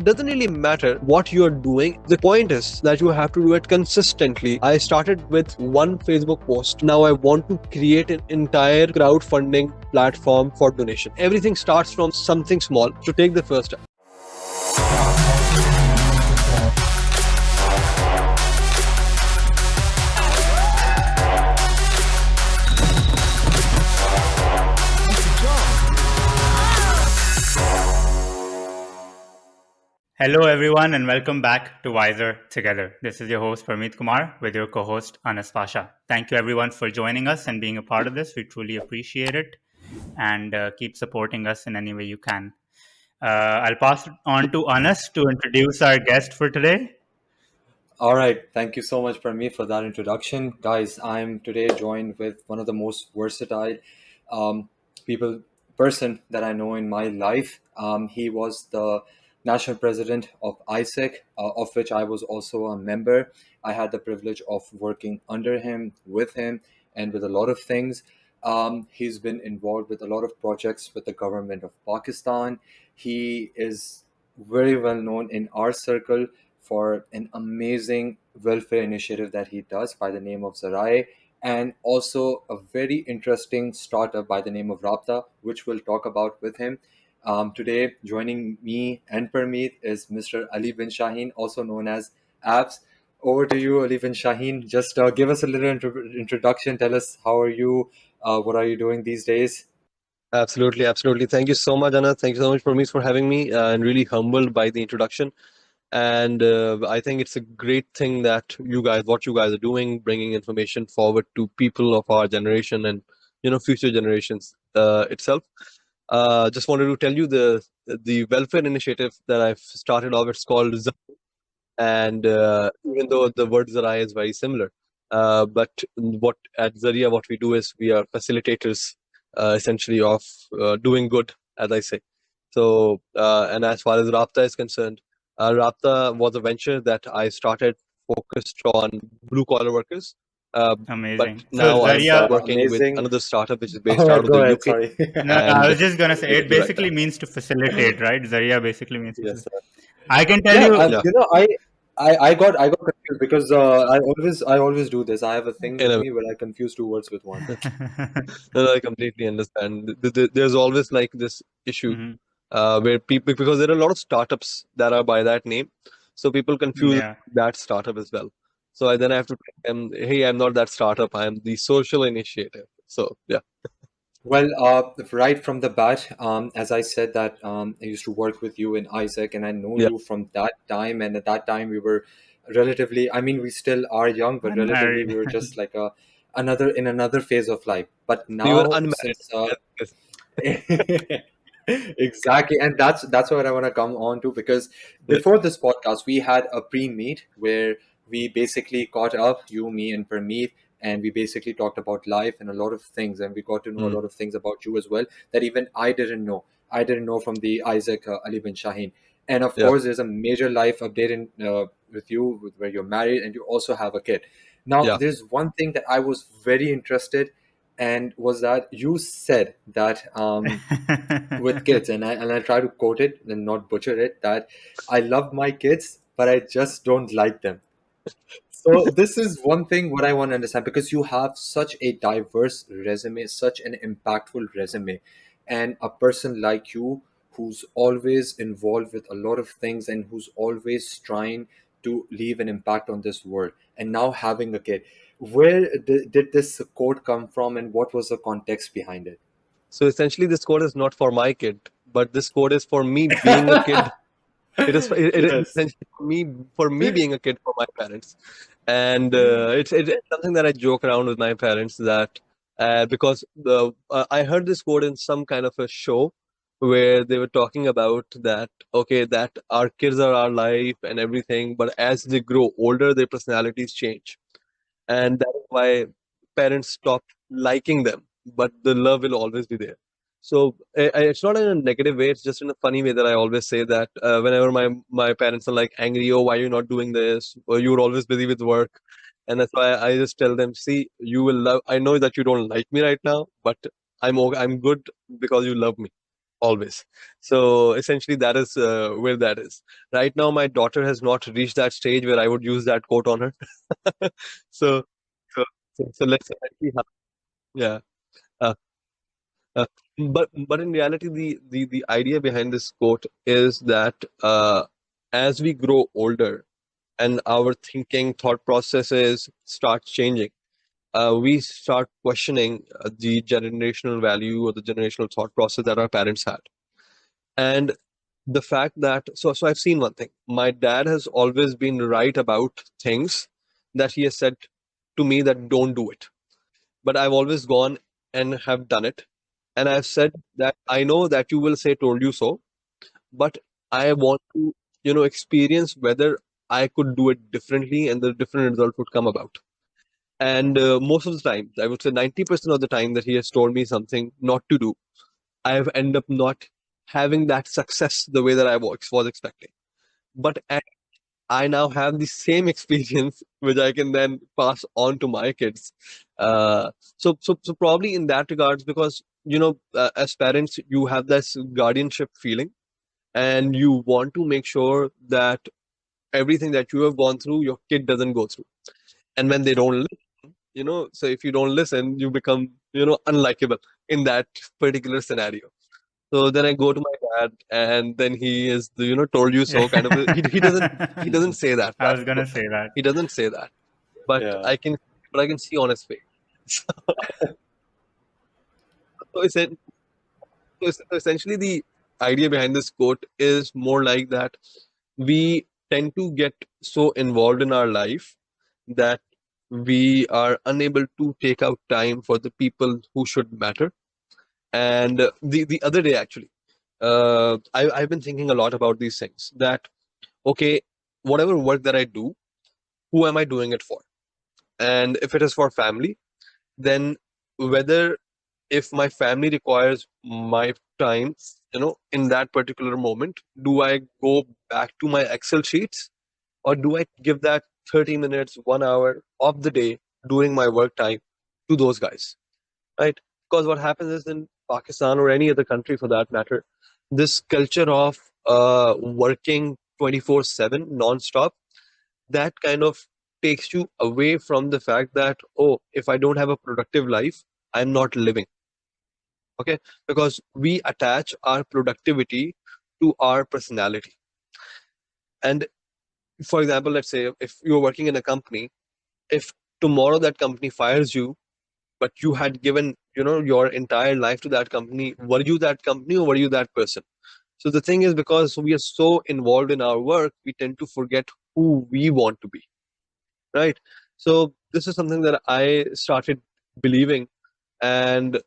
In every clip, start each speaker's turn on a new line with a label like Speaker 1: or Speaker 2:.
Speaker 1: doesn't really matter what you're doing. The point is that you have to do it consistently. I started with one Facebook post. Now I want to create an entire crowdfunding platform for donation. Everything starts from something small. To take the first step.
Speaker 2: Hello, everyone, and welcome back to Wiser Together. This is your host, Parmeet Kumar, with your co-host, Anas Pasha. Thank you, everyone, for joining us and being a part of this. We truly appreciate it, and keep supporting us in any way you can. I'll pass it on to Anas to introduce our guest for today.
Speaker 3: All right. Thank you so much, Parmeet, for that introduction. Guys, I'm today joined with one of the most versatile um, people, person that I know in my life. He was the national president of AIESEC, of which I was also a member. I had the privilege of working under him, with him, and with a lot of things. He's been involved with a lot of projects with the government of Pakistan. He is very well known in our circle for an amazing welfare initiative that he does by the name of Zariya, and also a very interesting startup by the name of Rabta, which we'll talk about with him. Today, joining me and Parmeet is Mr. Ali Bin Shaheen, also known as Abs. Over to you, Ali Bin Shaheen. Just give us a little introduction. Tell us how are you? What are you doing these days?
Speaker 1: Absolutely, absolutely. Thank you so much, Anna. Thank you so much, Parmeet, for having me, and really humbled by the introduction. And I think it's a great thing that what you guys are doing, bringing information forward to people of our generation and future generations itself. Just wanted to tell you the welfare initiative that I've started off. It's called and even though the word Zariya is very similar, but what at Zariya what we do is we are facilitators essentially of doing good, as I say. So and as far as Rapta is concerned, Rapta was a venture that I started focused on blue collar workers. But
Speaker 2: Amazing. So,
Speaker 1: now I'm
Speaker 2: Zaria,
Speaker 1: working with
Speaker 3: Amazing.
Speaker 1: another startup which is
Speaker 3: All
Speaker 1: based out
Speaker 3: right,
Speaker 1: of
Speaker 3: go
Speaker 1: the
Speaker 3: ahead.
Speaker 1: UK,
Speaker 3: Sorry.
Speaker 2: no, I
Speaker 1: and
Speaker 2: was just going to say, it
Speaker 1: basically like
Speaker 2: basically
Speaker 1: that.
Speaker 2: means to facilitate, right? Zaria basically means to
Speaker 3: Yes,
Speaker 2: facilitate.
Speaker 3: sir.
Speaker 2: I can tell
Speaker 3: Yeah,
Speaker 2: you,
Speaker 1: Yeah,
Speaker 3: I got confused because I always do this. I have a thing
Speaker 1: in
Speaker 3: with
Speaker 1: a
Speaker 3: me where I confuse two words with one.
Speaker 1: no, no, I completely understand. There's always like this issue
Speaker 2: Mhm.
Speaker 1: where people, because there are a lot of startups that are by that name, so people confuse
Speaker 2: Yeah.
Speaker 1: that startup as well. So then I have to tell them, hey, I'm not that startup. I'm the social initiative. So yeah,
Speaker 3: Well, right from the bat, as I said that I used to work with you in Isaac, and I know
Speaker 1: yeah,
Speaker 3: you from that time. And at that time, we were relatively, I mean, we still are young, but relatively,
Speaker 2: Unmarried.
Speaker 3: we were just like another phase of life. But
Speaker 1: we were
Speaker 3: now,
Speaker 1: unmarried.
Speaker 3: since
Speaker 1: Yes,
Speaker 3: exactly, and that's what I want to come on to, because
Speaker 1: yeah,
Speaker 3: before this podcast we had a pre-meet where we basically caught up, you, me, and Parmeet, and we basically talked about life and a lot of things, and we got to know a
Speaker 1: mm,
Speaker 3: lot of things about you as well that even I didn't know from the Isaac Ali Bin Shaheen. And of
Speaker 1: yeah,
Speaker 3: course, there's a major life update with you, where you're married and you also have a kid. Now,
Speaker 1: yeah.
Speaker 3: there's one thing that I was very interested, and was that you said that with kids, and I try to quote it and not butcher it, that I love my kids, but I just don't like them. So this is one thing what I want to understand, because you have such a diverse resume, such an impactful resume, and a person like you who's always involved with a lot of things and who's always trying to leave an impact on this world, and now having a kid. Where did this quote come from, and what was the context behind it?
Speaker 1: So essentially, this code is not for my kid, but this code is for me being a kid. It is
Speaker 3: Yes.
Speaker 1: essentially for me being a kid for my parents, and it's something that I joke around with my parents that because I heard this quote in some kind of a show where they were talking about that, okay, that our kids are our life and everything, but as they grow older their personalities change, and that is why parents stop liking them, but the love will always be there. So it's not in a negative way, it's just in a funny way that I always say that whenever my parents are like angry, oh, why are you not doing this, or you're always busy with work, and that's why I just tell them, see, you will love, I know that you don't like me right now, but I'm good because you love me. always. So essentially, that is where that is. Right now, my daughter has not reached that stage where I would use that quote on her. so, so, so let's see how. Yeah. Uh, uh, but in reality, the idea behind this quote is that as we grow older and our thinking thought processes start changing, we start questioning the generational value or the generational thought process that our parents had. And the fact that so I've seen one thing. My dad has always been right about things that he has said to me that don't do it. But I've always gone and have done it. And I've said that I know that you will say told you so, but I want to, experience whether I could do it differently and the different result would come about. And most of the time, I would say 90% of the time that he has told me something not to do, I've ended up not having that success the way that I was expecting. But I now have the same experience, which I can then pass on to my kids. So probably in that regards, because as parents, you have this guardianship feeling, and you want to make sure that everything that you have gone through, your kid doesn't go through. And when they don't so if you don't listen, you become unlikable in that particular scenario. So then I go to my dad, and then he is the told you so kind of he doesn't say that
Speaker 2: I
Speaker 1: flat.
Speaker 2: was gonna say that.
Speaker 1: He doesn't say that, but
Speaker 3: Yeah.
Speaker 1: I can see on his face. So, essentially, the idea behind this quote is more like that we tend to get so involved in our life that we are unable to take out time for the people who should matter. And the other day, actually, I've been thinking a lot about these things. That okay, whatever work that I do, who am I doing it for? And if it is for family, then whether if my family requires my time, in that particular moment, do I go back to my Excel sheets, or do I give that 30 minutes, 1 hour of the day during my work time to those guys, right? Because what happens is in Pakistan or any other country for that matter, this culture of working 24/7 non-stop, that kind of takes you away from the fact that, oh, if I don't have a productive life, I'm not living. Okay, because we attach our productivity to our personality. And for example, let's say if you're working in a company, if tomorrow that company fires you, but you had given your entire life to that company, were you that company or were you that person? So the thing is, because we are so involved in our work, we tend to forget who we want to be, right? So this is something that I started believing. And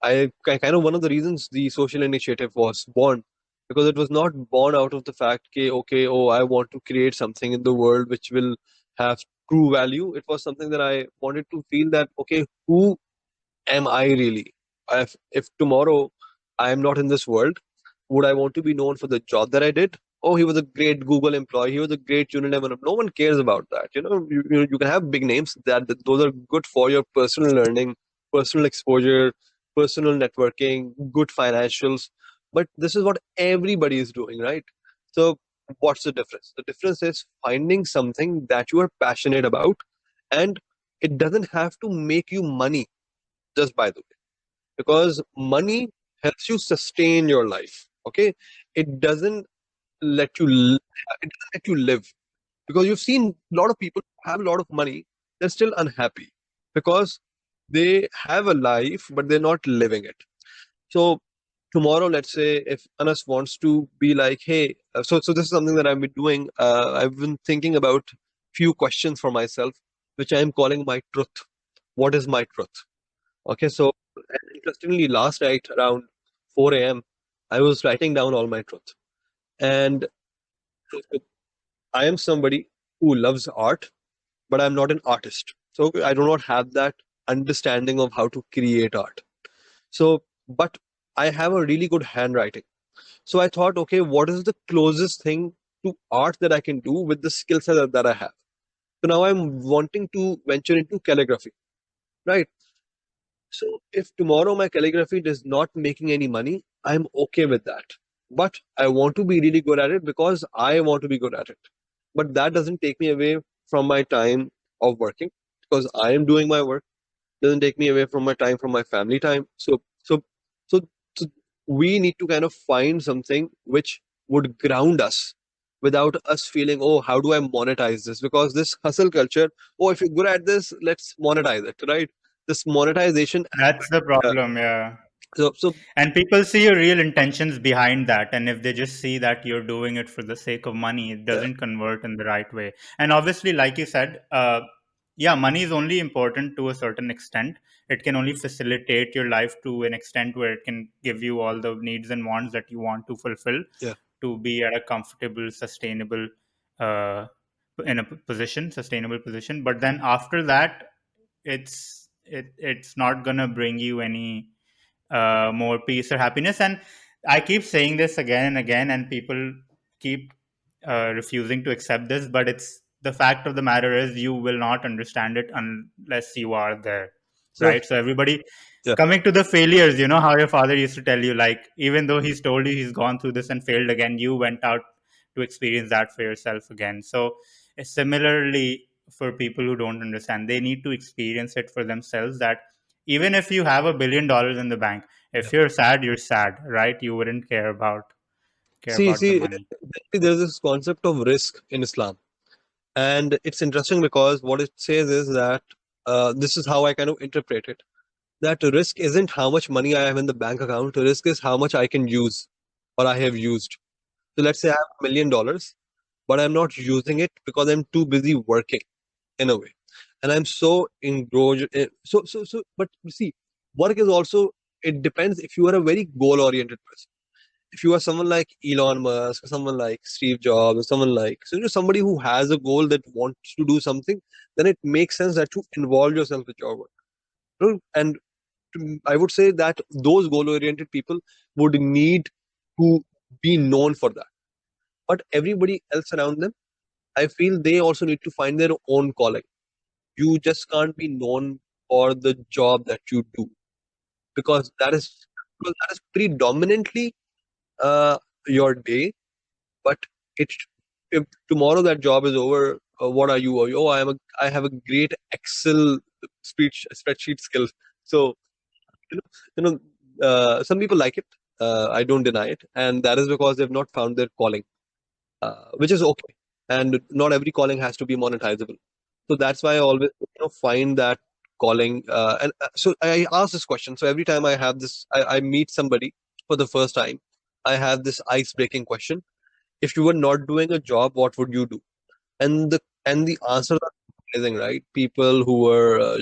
Speaker 1: kind of one of the reasons the social initiative was born, because it was not born out of the fact okay, oh, I want to create something in the world which will have true value. It was something that I wanted to feel that, okay, who am I really? If tomorrow I am not in this world, would I want to be known for the job that I did? Oh, he was a great Google employee. He was a great Unilever. No one cares about that. You can have big names that those are good for your personal learning, personal exposure, personal networking, good financials. But this is what everybody is doing, right? So what's the difference? The difference is finding something that you are passionate about, and it doesn't have to make you money, just by the way, because money helps you sustain your life. Okay, it doesn't let you it doesn't let you live, because you've seen a lot of people who have a lot of money, they're still unhappy because they have a life but they're not living it. So tomorrow, let's say if Anas wants to be like, hey, so this is something that I've been doing. I've been thinking about few questions for myself, which I'm calling my truth. What is my truth? Okay, so interestingly, last night around 4 a.m., I was writing down all my truth. And I am somebody who loves art, but I'm not an artist. So I do not have that understanding of how to create art. So, but I have a really good handwriting. So I thought, okay, what is the closest thing to art that I can do with the skill set that I have? So now I'm wanting to venture into calligraphy, right? So if tomorrow my calligraphy is not making any money, I'm okay with that. But I want to be really good at it because I want to be good at it. But that doesn't take me away from my time of working, because I am doing my work. Doesn't take me away from my time, from my family time. So so we need to kind of find something which would ground us without us feeling, oh, how do I monetize this? Because this hustle culture, oh, if you're good at this, let's monetize it, right? This monetization
Speaker 2: That's the
Speaker 1: uh,
Speaker 2: problem, yeah.
Speaker 1: so
Speaker 2: And people see your real intentions behind that. And if they just see that you're doing it for the sake of money, it
Speaker 1: yeah,
Speaker 2: doesn't convert in the right way. And obviously, like you said, yeah, money is only important to a certain extent. It can only facilitate your life to an extent where it can give you all the needs and wants that you want to fulfill,
Speaker 1: yeah,
Speaker 2: to be at a comfortable, sustainable, uh, in a position, sustainable position. But then after that, it's not gonna bring you any more peace or happiness. And I keep saying this again and again, and people keep refusing to accept this. But it's the fact of the matter is, you will not understand it unless you are there,
Speaker 1: so
Speaker 2: right? So everybody,
Speaker 1: yeah,
Speaker 2: coming to the failures, you know how your father used to tell you, like, even though he's told you he's gone through this and failed again, you went out to experience that for yourself again. So similarly, for people who don't understand, they need to experience it for themselves, that even if you have $1 billion in the bank,
Speaker 1: yeah.
Speaker 2: if you're sad, you're sad, right? You wouldn't care
Speaker 1: See,
Speaker 2: about the
Speaker 1: see,
Speaker 2: money.
Speaker 1: there's this concept of risk in Islam, and it's interesting because what it says is that this is how I kind of interpret it. That risk isn't how much money I have in the bank account. Risk is how much I can use or I have used. So let's say I have $1 million, but I'm not using it because I'm too busy working in a way, and I'm so engrossed. But you see, work is also, it depends if you are a very goal oriented person. If you are someone like Elon Musk, or someone like Steve Jobs, or someone like, so you're somebody who has a goal that wants to do something, then it makes sense that you involve yourself with your work. And I would say that those goal oriented people would need to be known for that. But everybody else around them, I feel they also need to find their own calling. You just can't be known for the job that you do, because that is predominantly uh, your day. But it, if tomorrow that job is over, what are you? Oh, I have a great Excel spreadsheet skill. So you know, some people like it. I don't deny it, and that is because they've not found their calling, which is okay. And not every calling has to be monetizable. So that's why I always find that calling. So I ask this question. So every time I have this, I meet somebody for the first time, I have this ice breaking question. If you were not doing a job, what would you do? And the answers are amazing, right? People who were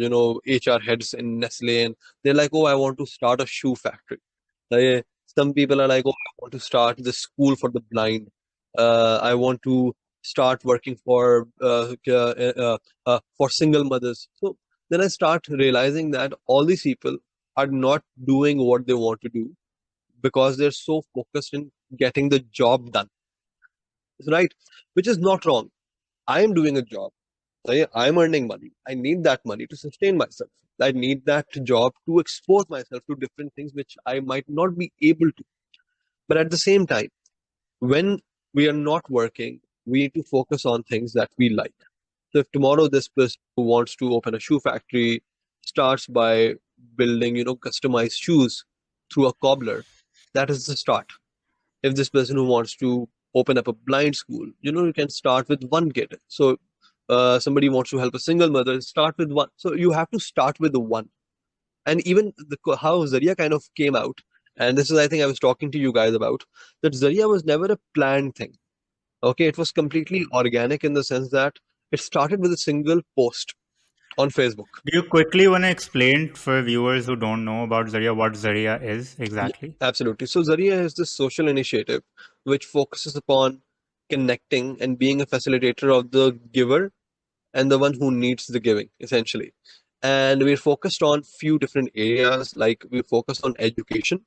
Speaker 1: HR heads in Nestle, and they're like, oh, I want to start a shoe factory. Some people are like, oh, I want to start the school for the blind. I want to start working for single mothers. So then I start realizing that all these people are not doing what they want to do because they're so focused in getting the job done, right? Which is not wrong. I am doing a job. I'm earning money. I need that money to sustain myself. I need that job to expose myself to different things which I might not be able to. But at the same time, when we are not working, we need to focus on things that we like. So if tomorrow this person who wants to open a shoe factory starts by building, customized shoes through a cobbler, that is the start. If this person who wants to open up a blind school, you can start with one kid. So somebody wants to help a single mother, start with one. So you have to start with the one. And even how Zariya kind of came out, and this is, I think, I was talking to you guys about, that Zariya was never a planned thing. Okay, it was completely organic in the sense that it started with a single post on Facebook.
Speaker 2: Do you quickly want to explain for viewers who don't know about Zaria what Zaria is
Speaker 1: Yeah,
Speaker 2: exactly?
Speaker 1: absolutely. So Zariya is this social initiative which focuses upon connecting and being a facilitator of the giver and the one who needs the giving, essentially. And we're focused on few different areas, like we focus on education,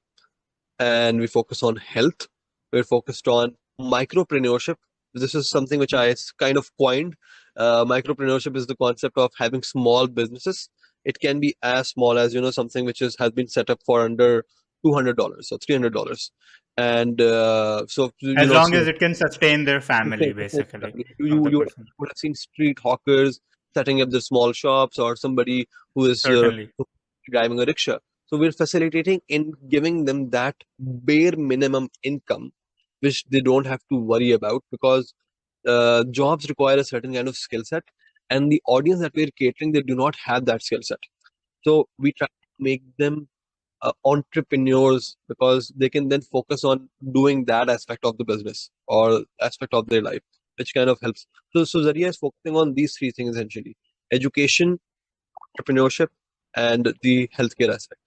Speaker 1: and we focus on health. We're focused on micropreneurship. This is something which I kind of coined. Micropreneurship is the concept of having small businesses. It can be as small as something which has been set up for under $200 or $300. And so,
Speaker 2: As long
Speaker 1: so
Speaker 2: as it can sustain their family, basically, of the
Speaker 1: you
Speaker 2: person.
Speaker 1: would have seen street hawkers setting up their small shops, or somebody who is
Speaker 2: Certainly.
Speaker 1: driving a rickshaw. So we're facilitating in giving them that bare minimum income, which they don't have to worry about, because jobs require a certain kind of skill set, and the audience that we're catering, they do not have that skill set. So we try to make them entrepreneurs, because they can then focus on doing that aspect of the business or aspect of their life, which kind of helps. So Zariya is focusing on these three things essentially: education, entrepreneurship, and the healthcare aspect.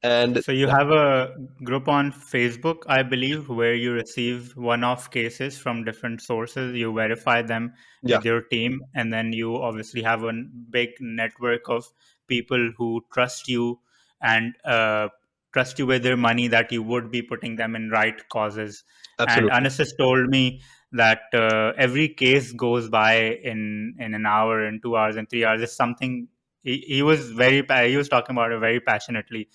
Speaker 1: And
Speaker 2: So you have a group on Facebook, I believe, where you receive one-off cases from different sources. You verify them
Speaker 1: yeah,
Speaker 2: with your team, and then you obviously have a big network of people who trust you and trust you with their money, that you would be putting them in right causes. And
Speaker 1: absolutely.
Speaker 2: Anas has told me that every case goes by in an hour, in 2 hours, in 3 hours. It's something he was he was talking about it very passionately.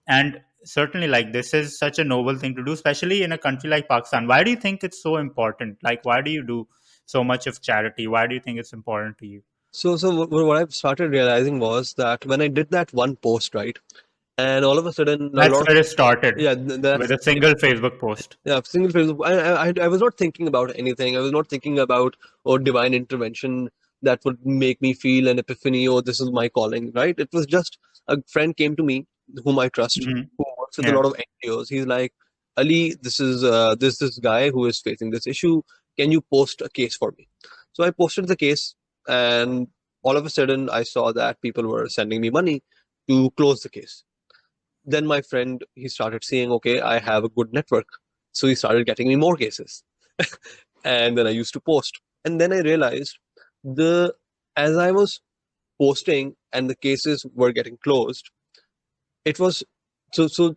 Speaker 2: And certainly, like, this is such a noble thing to do, especially in a country like Pakistan. Why do you think it's so important? Like, why do you do so much of charity? Why do you think it's important to you?
Speaker 1: So what I've started realizing was that when I did that one post, right, and all of a sudden a
Speaker 2: That's
Speaker 1: lot of,
Speaker 2: where it started,
Speaker 1: yeah,
Speaker 2: with
Speaker 1: that's,
Speaker 2: a single Facebook post.
Speaker 1: yeah, single phase. I was not thinking about anything. I was not thinking about, or divine intervention that would make me feel an epiphany, or this is my calling, right? It was just a friend came to me, whom I trust,
Speaker 2: Hmm.
Speaker 1: who works with a
Speaker 2: Yeah.
Speaker 1: lot of NGOs. He's like, Ali, this is this guy who is facing this issue. Can you post a case for me? So I posted the case, and all of a sudden I saw that people were sending me money to close the case. Then my friend, he started seeing, okay, I have a good network, so he started getting me more cases. And then I used to post, and then I realized, the as I was posting and the cases were getting closed, it was, so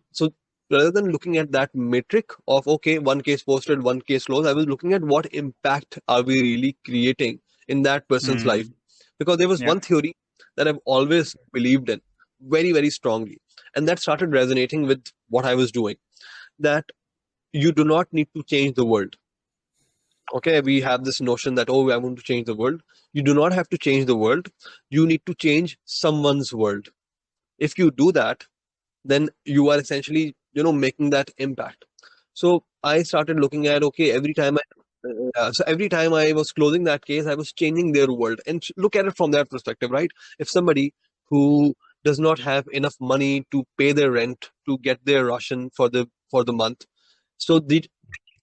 Speaker 1: rather than looking at that metric of, okay, one case posted, one case closed, I was looking at what impact are we really creating in that person's life.
Speaker 2: Mm.
Speaker 1: Because there was
Speaker 2: Yeah.
Speaker 1: one theory that I've always believed in very, very strongly, and that started resonating with what I was doing, that you do not need to change the world. Okay, we have this notion that, oh, I want to change the world. You do not have to change the world. You need to change someone's world. If you do that, then you are essentially, making that impact. So I started looking at, okay, every time I was closing that case, I was changing their world. And look at it from that perspective, right? If somebody who does not have enough money to pay their rent, to get their ration for the month, so the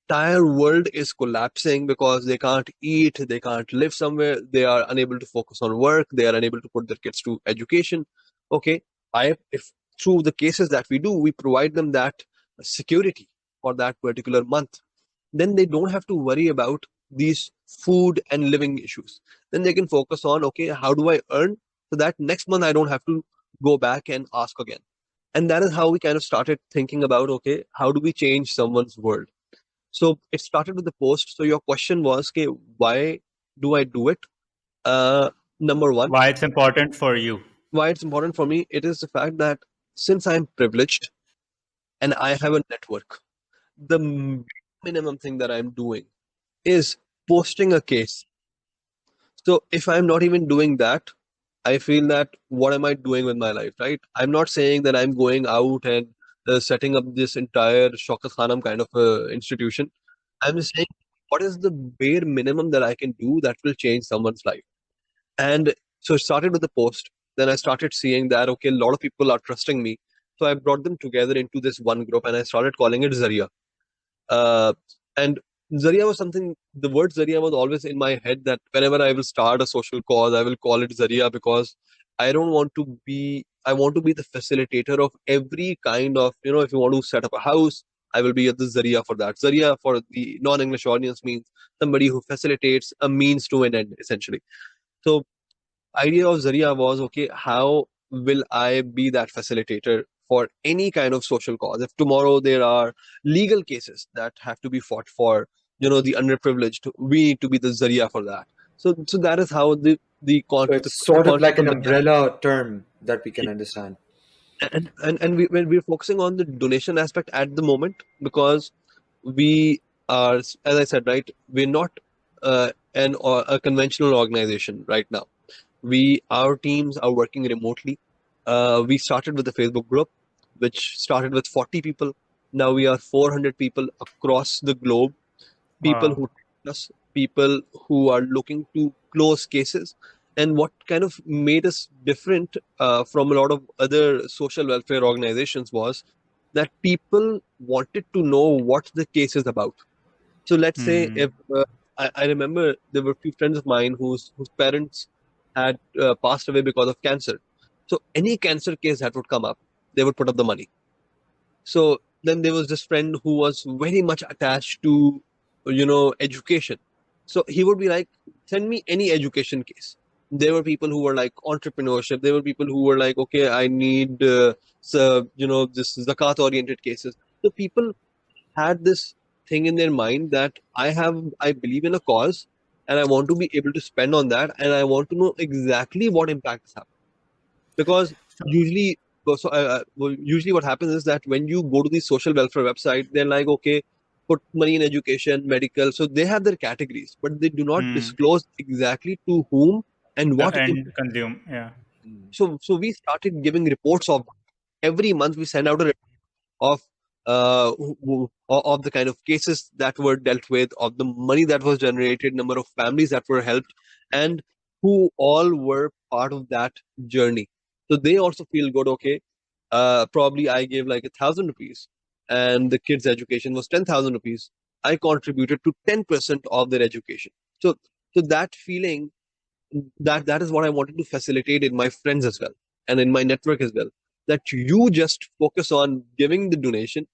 Speaker 1: entire world is collapsing because they can't eat, they can't live somewhere, they are unable to focus on work, they are unable to put their kids to education. Okay, if through the cases that we do, we provide them that security for that particular month, then they don't have to worry about these food and living issues. Then they can focus on, okay, how do I earn so that next month I don't have to go back and ask again. And that is how we kind of started thinking about, okay, how do we change someone's world. So it started with the post. So your question was, okay, why do I do it? Uh, Number one,
Speaker 2: Why it's important for you?
Speaker 1: why it's important for me, it is the fact that since I'm privileged and I have a network, the minimum thing that I'm doing is posting a case. So if I'm not even doing that, I feel that what am I doing with my life, right? I'm not saying that I'm going out and setting up this entire Shaukat Khanam kind of institution. I'm just saying, what is the bare minimum that I can do that will change someone's life? And so it started with the post. Then I started seeing that, okay, a lot of people are trusting me. So I brought them together into this one group, and I started calling it Zariya. Uh, and Zariya was something, the word Zariya was always in my head, that whenever I will start a social cause, I will call it Zariya, because I want to be the facilitator of every kind of, if you want to set up a house, I will be at the Zariya for that. Zariya for the non-English audience means somebody who facilitates a means to an end, essentially. So idea of Zariya was, okay, how will I be that facilitator for any kind of social cause? If tomorrow there are legal cases that have to be fought for, the underprivileged, we need to be the Zariya for that. So that is how the
Speaker 3: So
Speaker 1: con-
Speaker 3: it's
Speaker 1: the
Speaker 3: sort of
Speaker 1: concept
Speaker 3: like
Speaker 1: of
Speaker 3: an
Speaker 1: Zariya.
Speaker 3: umbrella term that we can understand.
Speaker 1: When we're focusing on the donation aspect at the moment, because we are, as I said, right, we're not a conventional organization right now. Our teams are working remotely. We started with a Facebook group, which started with 40 people. Now we are 400 people across the globe. People
Speaker 2: Wow.
Speaker 1: who trust us, people who are looking to close cases. And what kind of made us different from a lot of other social welfare organizations was that people wanted to know what the case is about. So let's say
Speaker 2: Hmm.
Speaker 1: if I remember there were a few friends of mine whose parents had passed away because of cancer. So any cancer case that would come up, they would put up the money. So then there was this friend who was very much attached to, education. So he would be like, send me any education case. There were people who were like entrepreneurship. There were people who were like, okay, I need, this zakat oriented cases. So people had this thing in their mind that I believe in a cause and I want to be able to spend on that and I want to know exactly what impact is happening. Because usually, usually what happens is that when you go to the social welfare website, they're like, okay, put money in education, medical. So they have their categories, but they do not
Speaker 2: Hmm.
Speaker 1: disclose exactly to whom and
Speaker 2: The
Speaker 1: what
Speaker 2: end
Speaker 1: impact.
Speaker 2: consume. Yeah.
Speaker 1: So we started giving reports of every month. We send out a of of the kind of cases that were dealt with, of the money that was generated, number of families that were helped, and who all were part of that journey. So they also feel good. Okay, probably I gave like 1,000 rupees, and the kids' education was 10,000 rupees. I contributed to 10% of their education. So that feeling, that is what I wanted to facilitate in my friends as well and in my network as well. That you just focus on giving the donation.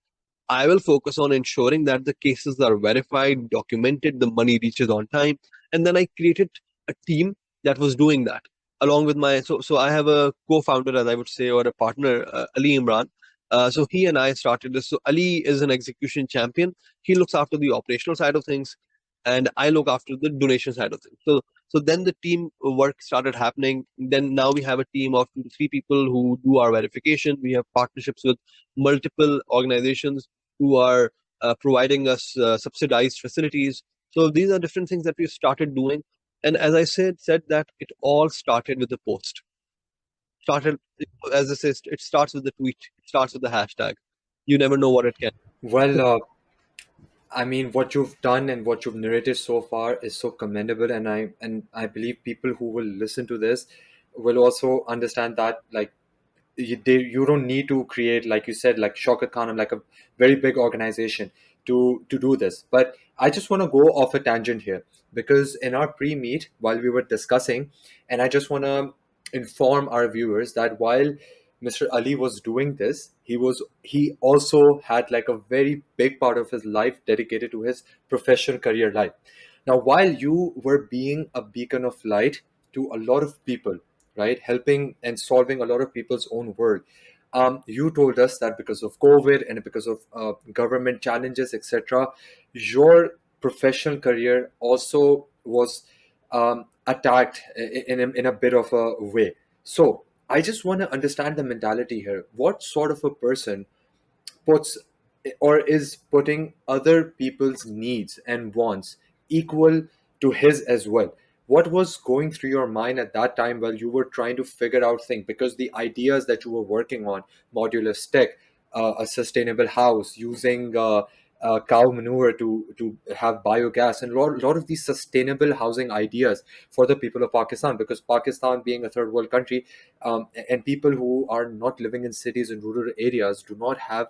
Speaker 1: I will focus on ensuring that the cases are verified, documented, the money reaches on time. And then I created a team that was doing that along with my. So I have a co-founder, as I would say, or a partner, Ali Imran. So he and I started this. So Ali is an execution champion. He looks after the operational side of things, and I look after the donation side of things. So then the team work started happening. Then now we have a team of 2 to 3 people who do our verification. We have partnerships with multiple organizations who are providing us subsidized facilities. So these are different things that we started doing. And as I said that it all started with the post. Started, as I said, it starts with the tweet. It starts with the hashtag. You never know what it can.
Speaker 3: Well, I mean, what you've done and what you've narrated so far is so commendable, and I believe people who will listen to this will also understand that, like, you don't need to create, like you said, like Shaukat Khan, like a very big organization to do this. But I just want to go off a tangent here, because in our pre-meet, while we were discussing, and I just want to inform our viewers that while Mr. Ali was doing this, he also had like a very big part of his life dedicated to his professional career life. Now, while you were being a beacon of light to a lot of people, right, helping and solving a lot of people's own world, you told us that because of COVID and because of government challenges, etc., your professional career also was attacked in a bit of a way. So I just want to understand the mentality here. What sort of a person puts or is putting other people's needs and wants equal to his as well? What was going through your mind at that time while you were trying to figure out things? Because the ideas that you were working on, modular stick, a sustainable house, using cow manure to have biogas, and lot of these sustainable housing ideas for the people of Pakistan, because Pakistan being a third world country, and people who are not living in cities and rural areas do not have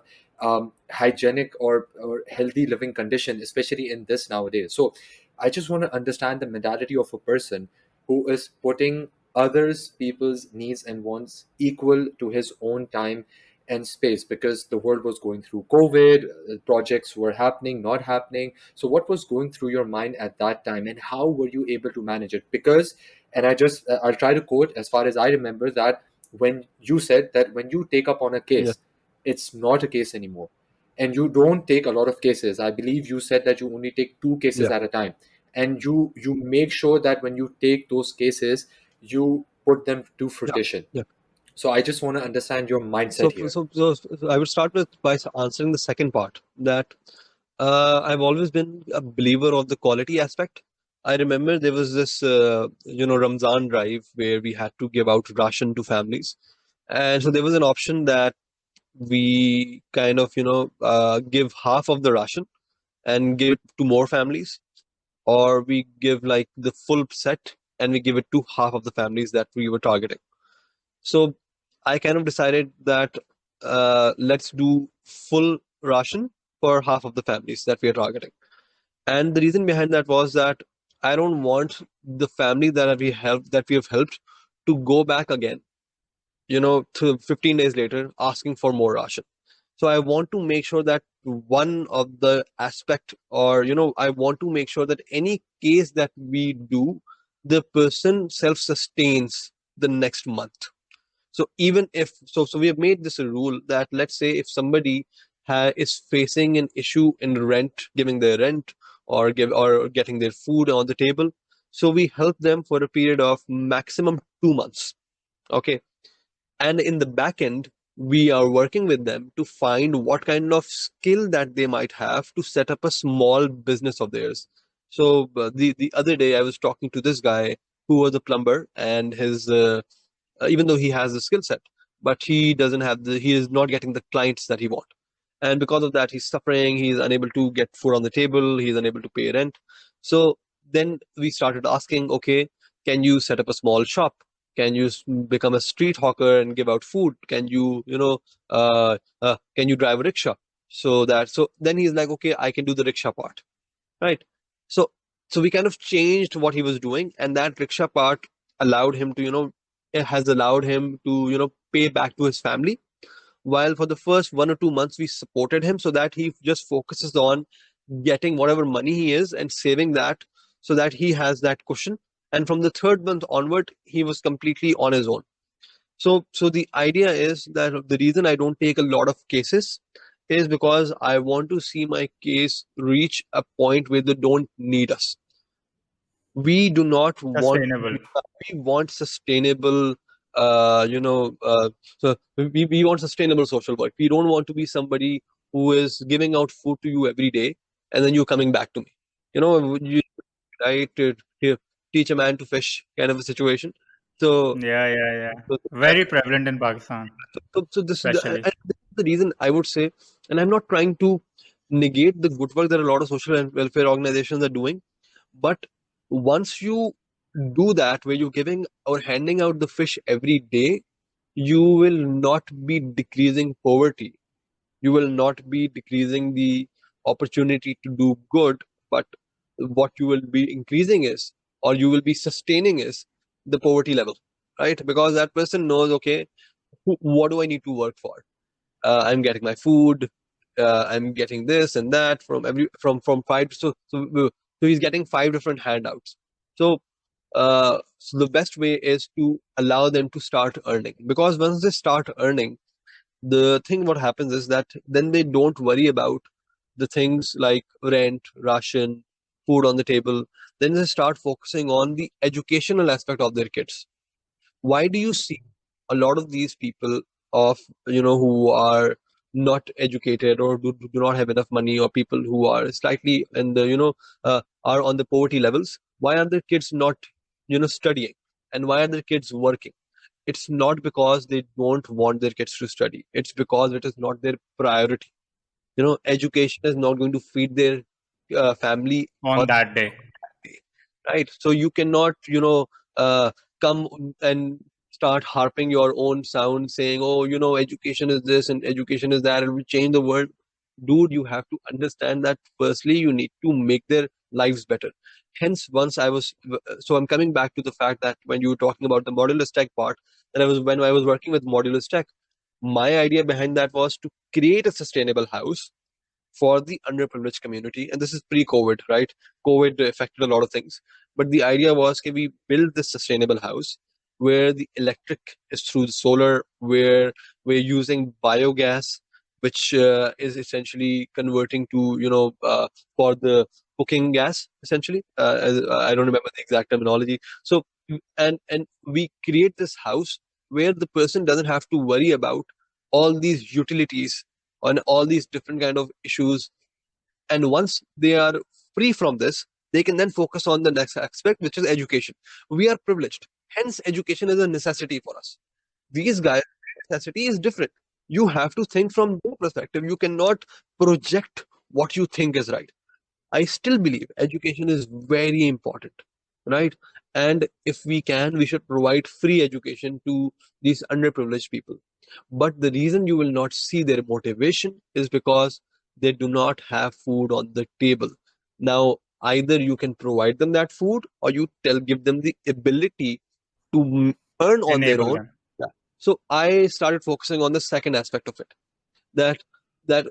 Speaker 3: hygienic or healthy living condition, especially in this nowadays. So I just want to understand the mentality of a person who is putting others people's needs and wants equal to his own time and space, because the world was going through COVID, projects were happening, not happening. So what was going through your mind at that time, and how were you able to manage it? Because, and I'll try to quote as far as I remember, that when you said that when you take up on a
Speaker 1: Yeah,
Speaker 3: case, it's not a case anymore, and you don't take a lot of cases. I believe you said that you only take 2 cases
Speaker 1: yeah,
Speaker 3: at a time, and you make sure that when you take those cases, you put them to
Speaker 1: yeah,
Speaker 3: fruition.
Speaker 1: yeah.
Speaker 3: So I just want to understand your mindset here.
Speaker 1: So I would start with by answering the second part, that I've always been a believer of the quality aspect. I remember there was this, Ramzan drive where we had to give out ration to families. And so there was an option that we kind of, give half of the ration and give it to more families, or we give like the full set and we give it to half of the families that we were targeting. So I kind of decided that let's do full ration for half of the families that we are targeting. And the reason behind that was that I don't want the family that we have helped to go back again, to 15 days later asking for more ration. So I want to make sure that one of the aspect, or I want to make sure that any case that we do, the person self sustains the next month. So even if so we have made this a rule that, let's say, if somebody is facing an issue in rent, giving their rent, or getting their food on the table, so we help them for a period of maximum 2 months. Okay. And in the back end, we are working with them to find what kind of skill that they might have to set up a small business of theirs. So the other day I was talking to this guy who was a plumber, and his even though he has the skill set, but he is not getting the clients that he want. And because of that, he's suffering, he's unable to get food on the table, he's unable to pay rent. So then we started asking, okay, can you set up a small shop? Can you become a street hawker and give out food? Can you, can you drive a rickshaw? So then he's like, okay, I can do the rickshaw part, right? So so we kind of changed what he was doing, and that rickshaw part allowed him to, it has allowed him to, pay back to his family. While for the first 1 or 2 months we supported him so that he just focuses on getting whatever money he is and saving that, so that he has that cushion. And from the third month onward, he was completely on his own. So the idea is that the reason I don't take a lot of cases is because I want to see my case reach a point where they don't need us. We do not want,
Speaker 2: Sustainable.
Speaker 1: we want sustainable, uh, you know, uh, we want sustainable social work. We don't want to be somebody who is giving out food to you every day and then you're coming back to me. You, right, teach a man to fish kind of a situation. So,
Speaker 2: Yeah, yeah, yeah.
Speaker 1: so
Speaker 2: Very prevalent in Pakistan,
Speaker 1: so this is
Speaker 2: especially.
Speaker 1: this is the reason I would say, and I'm not trying to negate the good work that a lot of social and welfare organizations are doing, but once you do that, where you're giving or handing out the fish every day, you will not be decreasing poverty. You will not be decreasing the opportunity to do good, but what you will be increasing is, or you will be sustaining is, the poverty level, right? Because that person knows, okay, what do I need to work for? I'm getting my food, I'm getting this and that from five. So he's getting five different handouts. So the best way is to allow them to start earning, because once they start earning, the thing what happens is that then they don't worry about the things like rent, ration, food on the table. Then they start focusing on the educational aspect of their kids. Why do you see a lot of these people of, who are not educated, or do not have enough money, or people who are slightly in the, are on the poverty levels? Why are their kids not, studying? And why are their kids working? It's not because they don't want their kids to study, it's because it is not their priority. Education is not going to feed their family
Speaker 2: On
Speaker 1: on
Speaker 2: that day.
Speaker 1: right. So you cannot, come and start harping your own sound, saying, oh, education is this and education is that, and we change the world. Dude, you have to understand that firstly you need to make their lives better. Hence, once I was so I'm coming back to the fact that when you were talking about the modulus tech part, that I was when I was working with modulus tech, my idea behind that was to create a sustainable house for the underprivileged community. And this is pre-COVID, right? COVID affected a lot of things. But the idea was, can we build this sustainable house where the electric is through the solar, where we're using biogas, which is essentially converting to, for the cooking gas, essentially. I don't remember the exact terminology. So, and we create this house where the person doesn't have to worry about all these utilities on all these different kind of issues. And once they are free from this, they can then focus on the next aspect, which is education. We are privileged, hence education is a necessity for us. These guys, necessity is different. You have to think from their perspective. You cannot project what you think is right. I still believe education is very important, right? And if we can, we should provide free education to these underprivileged people. But the reason you will not see their motivation is because they do not have food on the table. Now, either you can provide them that food, or you give them the ability to earn on their
Speaker 2: Enable
Speaker 1: own.
Speaker 2: them.
Speaker 1: Yeah. So I started focusing on the second aspect of it, that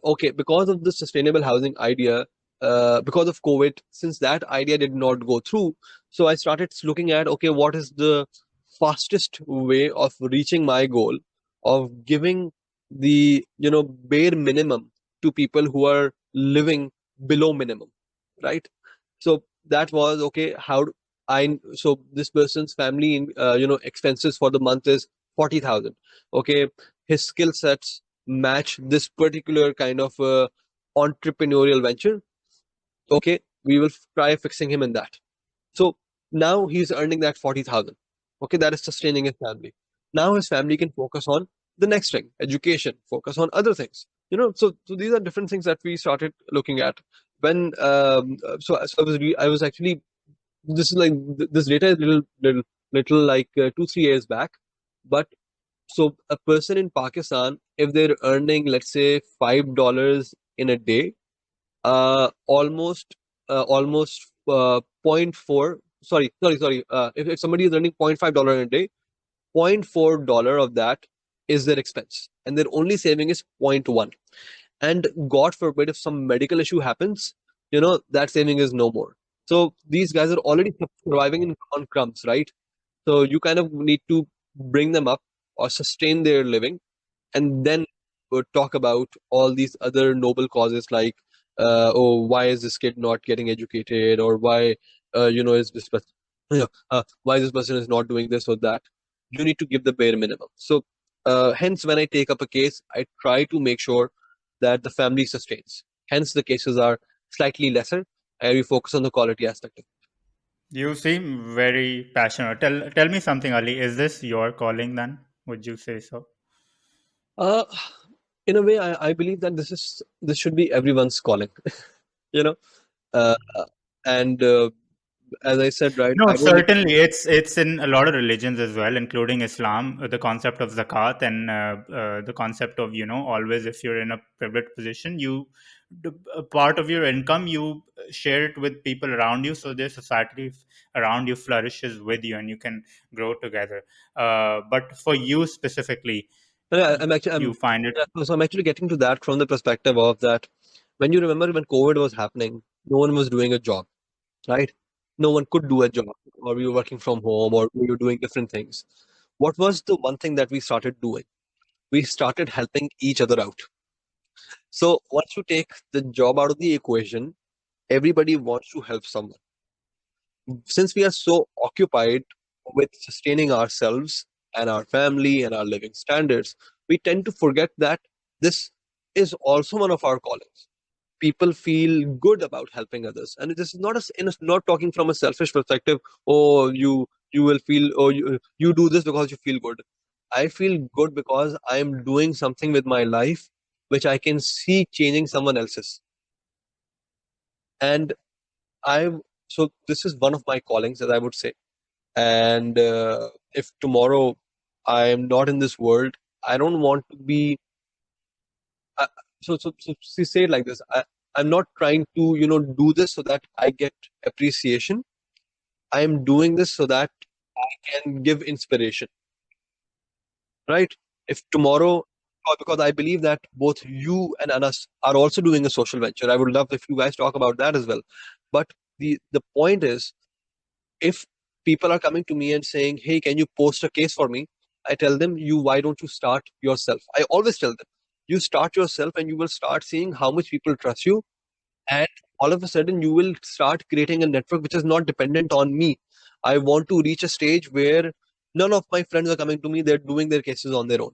Speaker 1: okay, because of the sustainable housing idea, because of COVID, since that idea did not go through, so I started looking at, okay, what is the fastest way of reaching my goal of giving the bare minimum to people who are living below minimum, right? So that was okay. So this person's family expenses for the month is 40,000. Okay, his skill sets match this particular kind of entrepreneurial venture. Okay, we will try fixing him in that. So now he's earning that 40,000. Okay, that is sustaining his family. Now his family can focus on the next thing, education, focus on other things. So these are different things that we started looking at when. So I was actually, this is like this data is little like 2 3 years back, but so a person in Pakistan, if they're earning, let's say, $5 in a day, almost point four. Sorry. If somebody is earning $0.5 in a day, $0.4 of that is their expense, and their only saving is point 0.1. And God forbid, if some medical issue happens, that saving is no more. So these guys are already surviving on crumbs, right? So you kind of need to bring them up or sustain their living, and then talk about all these other noble causes, like oh, why is this kid not getting educated, or why is this person why this person is not doing this or that. You need to give the bare minimum. So hence, when I take up a case, I try to make sure that the family sustains. Hence the cases are slightly lesser, and we focus on the quality aspect of it.
Speaker 2: You seem very passionate. Tell me something, Ali. Is this your calling then? Would you say so?
Speaker 1: uh, in a way, I believe that this should be everyone's calling. you know uh, and as I said, right,
Speaker 2: No,
Speaker 1: I don't need.
Speaker 2: certainly it's in a lot of religions as well, including Islam. The concept of zakat and the concept of always, if you're in a privileged position, a part of your income you share it with people around you, so their society around you flourishes with you, and you can grow together. But for you specifically,
Speaker 1: Yeah, I'm actually
Speaker 2: you find it.
Speaker 1: yeah, so I'm actually getting to that from the perspective of that, when you remember when COVID was happening, no one was doing a job, right? No one could do a job, or we were working from home, or we were doing different things. What was the one thing that we started doing? We started helping each other out. So once you take the job out of the equation, everybody wants to help someone. Since we are so occupied with sustaining ourselves and our family and our living standards, we tend to forget that this is also one of our callings. People feel good about helping others, and this is not not talking from a selfish perspective. Oh, you will feel, oh, you do this because you feel good. I feel good because I am doing something with my life which I can see changing someone else's. And I so this is one of my callings, as I would say. And if tomorrow I am not in this world, I don't want to be. Uh, so say it like this. I'm not trying to do this so that I get appreciation. I am doing this so that I can give inspiration, right? If tomorrow, because I believe that both you and Anas are also doing a social venture. I would love if you guys talk about that as well. But the point is, if people are coming to me and saying, hey, can you post a case for me? I tell them, why don't you start yourself? I always tell them, you start yourself and you will start seeing how much people trust you. And all of a sudden, you will start creating a network which is not dependent on me. I want to reach a stage where none of my friends are coming to me. They're doing their cases on their own,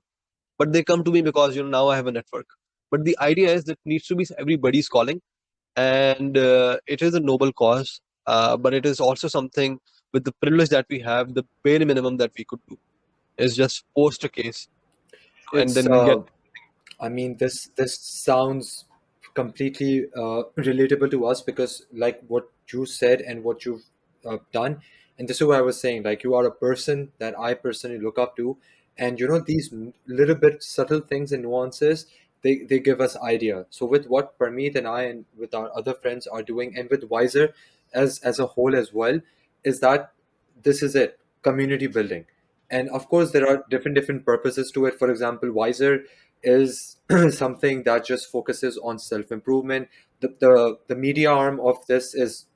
Speaker 1: but they come to me because now I have a network. But the idea is that needs to be everybody's calling, and it is a noble cause. But it is also something with the privilege that we have. The bare minimum that we could do is just post a case, and
Speaker 3: It's
Speaker 1: then we get.
Speaker 3: I mean, this sounds completely relatable to us because, like what you said and what you've done, and this is what I was saying. Like you are a person that I personally look up to, and these little bit subtle things and nuances, they give us idea. So with what Parmeet and I and with our other friends are doing, and with Wiser as a whole as well, is that this is it, community building. And of course there are different purposes to it. For example, Wiser is something that just focuses on self improvement. The media arm of this is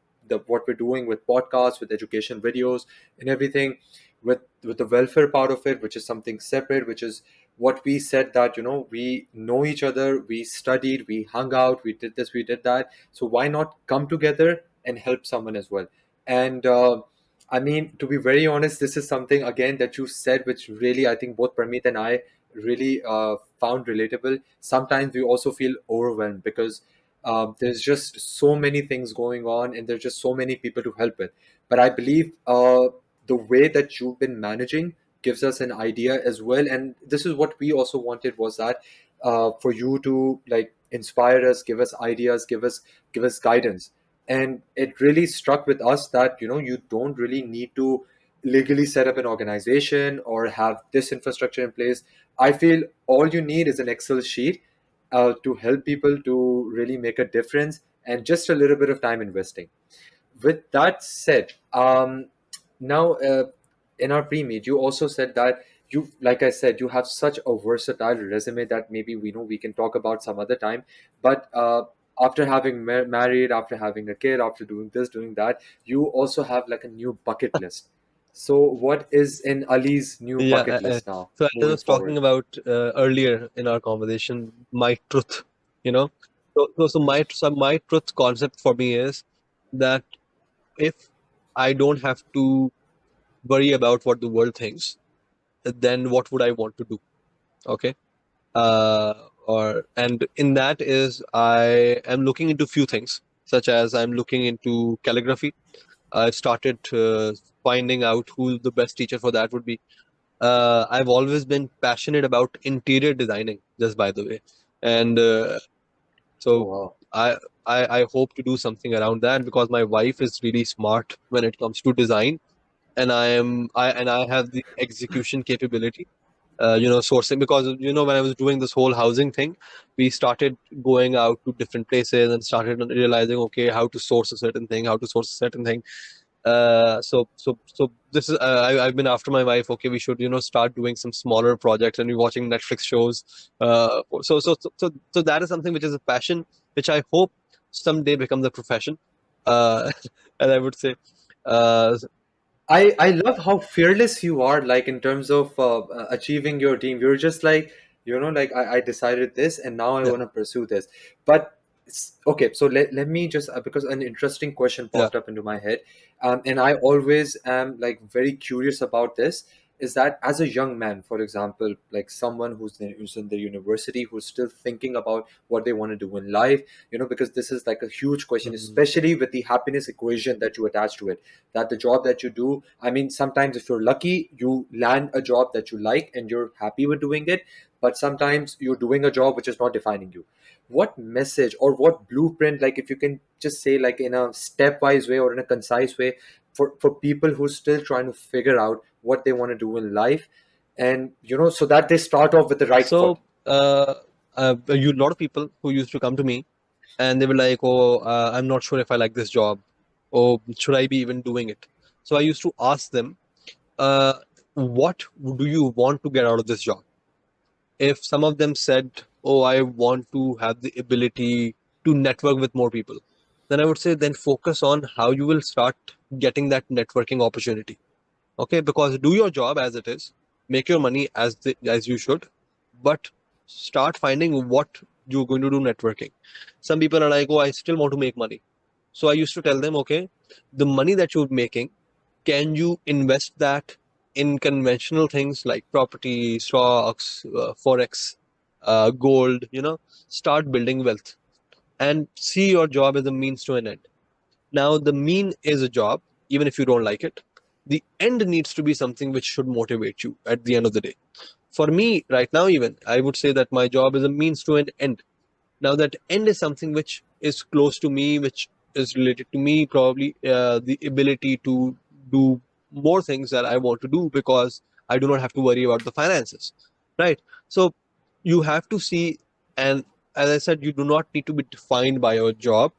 Speaker 3: what we're doing with podcasts, with education videos, and everything. With the welfare part of it, which is something separate, which is what we said that we know each other, we studied, we hung out, we did this, we did that. So why not come together and help someone as well? And I mean, to be very honest, this is something again that you said, which really I think both Parmeet and I really found relatable. Sometimes we also feel overwhelmed because there's just so many things going on and there's just so many people to help with. But I believe the way that you've been managing gives us an idea as well. And this is what we also wanted, was that for you to like inspire us, give us ideas, give us guidance. And it really struck with us that you don't really need to legally set up an organization or have this infrastructure in place. I feel all you need is an Excel sheet to help people to really make a difference, and just a little bit of time investing. With that said, now in our pre-meet, you also said that you, like I said, you have such a versatile resume that maybe we know we can talk about some other time. But after having married, after having a kid, after doing this, doing that, you also have like a new bucket list. So, what is in Ali's new
Speaker 1: Yeah.
Speaker 3: bucket list now,
Speaker 1: So as I
Speaker 3: moving
Speaker 1: was talking
Speaker 3: forward?
Speaker 1: about earlier in our conversation, my truth, you know. So my truth concept for me is that if I don't have to worry about what the world thinks, then what would I want to do? Okay. And in that is I am looking into few things, such as I'm looking into calligraphy. I've started finding out who the best teacher for that would be. I've always been passionate about interior designing, just by the way, and
Speaker 3: Oh
Speaker 1: so
Speaker 3: wow.
Speaker 1: I, I hope to do something around that because my wife is really smart when it comes to design, and I have the execution capability. Sourcing, because when I was doing this whole housing thing, we started going out to different places and started realizing, okay, how to source a certain thing, how to source a certain thing. So this is I've been after my wife. Okay, we should start doing some smaller projects and be watching Netflix shows. So that is something which is a passion, which I hope someday becomes a profession. And I would say, uh,
Speaker 3: I love how fearless you are, like in terms of achieving your dream. You're just like, like I decided this and now I
Speaker 1: yeah,
Speaker 3: want to pursue this. But okay, so let me just, because an interesting question
Speaker 1: yeah.
Speaker 3: popped up into my head, and I always am like very curious about this. Is that as a young man, for example, like someone who's in the university, who's still thinking about what they want to do in life, because this is like a huge question,
Speaker 1: Mhm.
Speaker 3: especially with the happiness equation that you attach to it, that the job that you do, I mean, sometimes if you're lucky, you land a job that you like and you're happy with doing it, but sometimes you're doing a job which is not defining you. What message or what blueprint, like if you can just say like in a stepwise way or in a concise way, for people who are still trying to figure out what they want to do in life, and so that they start off with the right foot.
Speaker 1: So a lot of people who used to come to me and they were like, "Oh, I'm not sure if I like this job, or should I be even doing it?" So I used to ask them, uh, "What do you want to get out of this job?" If some of them said, "Oh, I want to have the ability to network with more people," then I would say, then focus on how you will start getting that networking opportunity. Okay, because do your job as it is, make your money as you should, but start finding what you're going to do networking. Some people are like, "Oh, I still want to make money." So I used to tell them, okay, the money that you're making, can you invest that in conventional things like property, stocks, forex, gold, start building wealth and see your job as a means to an end. Now, the mean is a job, even if you don't like it. The end needs to be something which should motivate you at the end of the day. For me, right now, even, I would say that my job is a means to an end. Now, that end is something which is close to me, which is related to me, probably the ability to do more things that I want to do because I do not have to worry about the finances, right? So, you have to see, and as I said, you do not need to be defined by your job.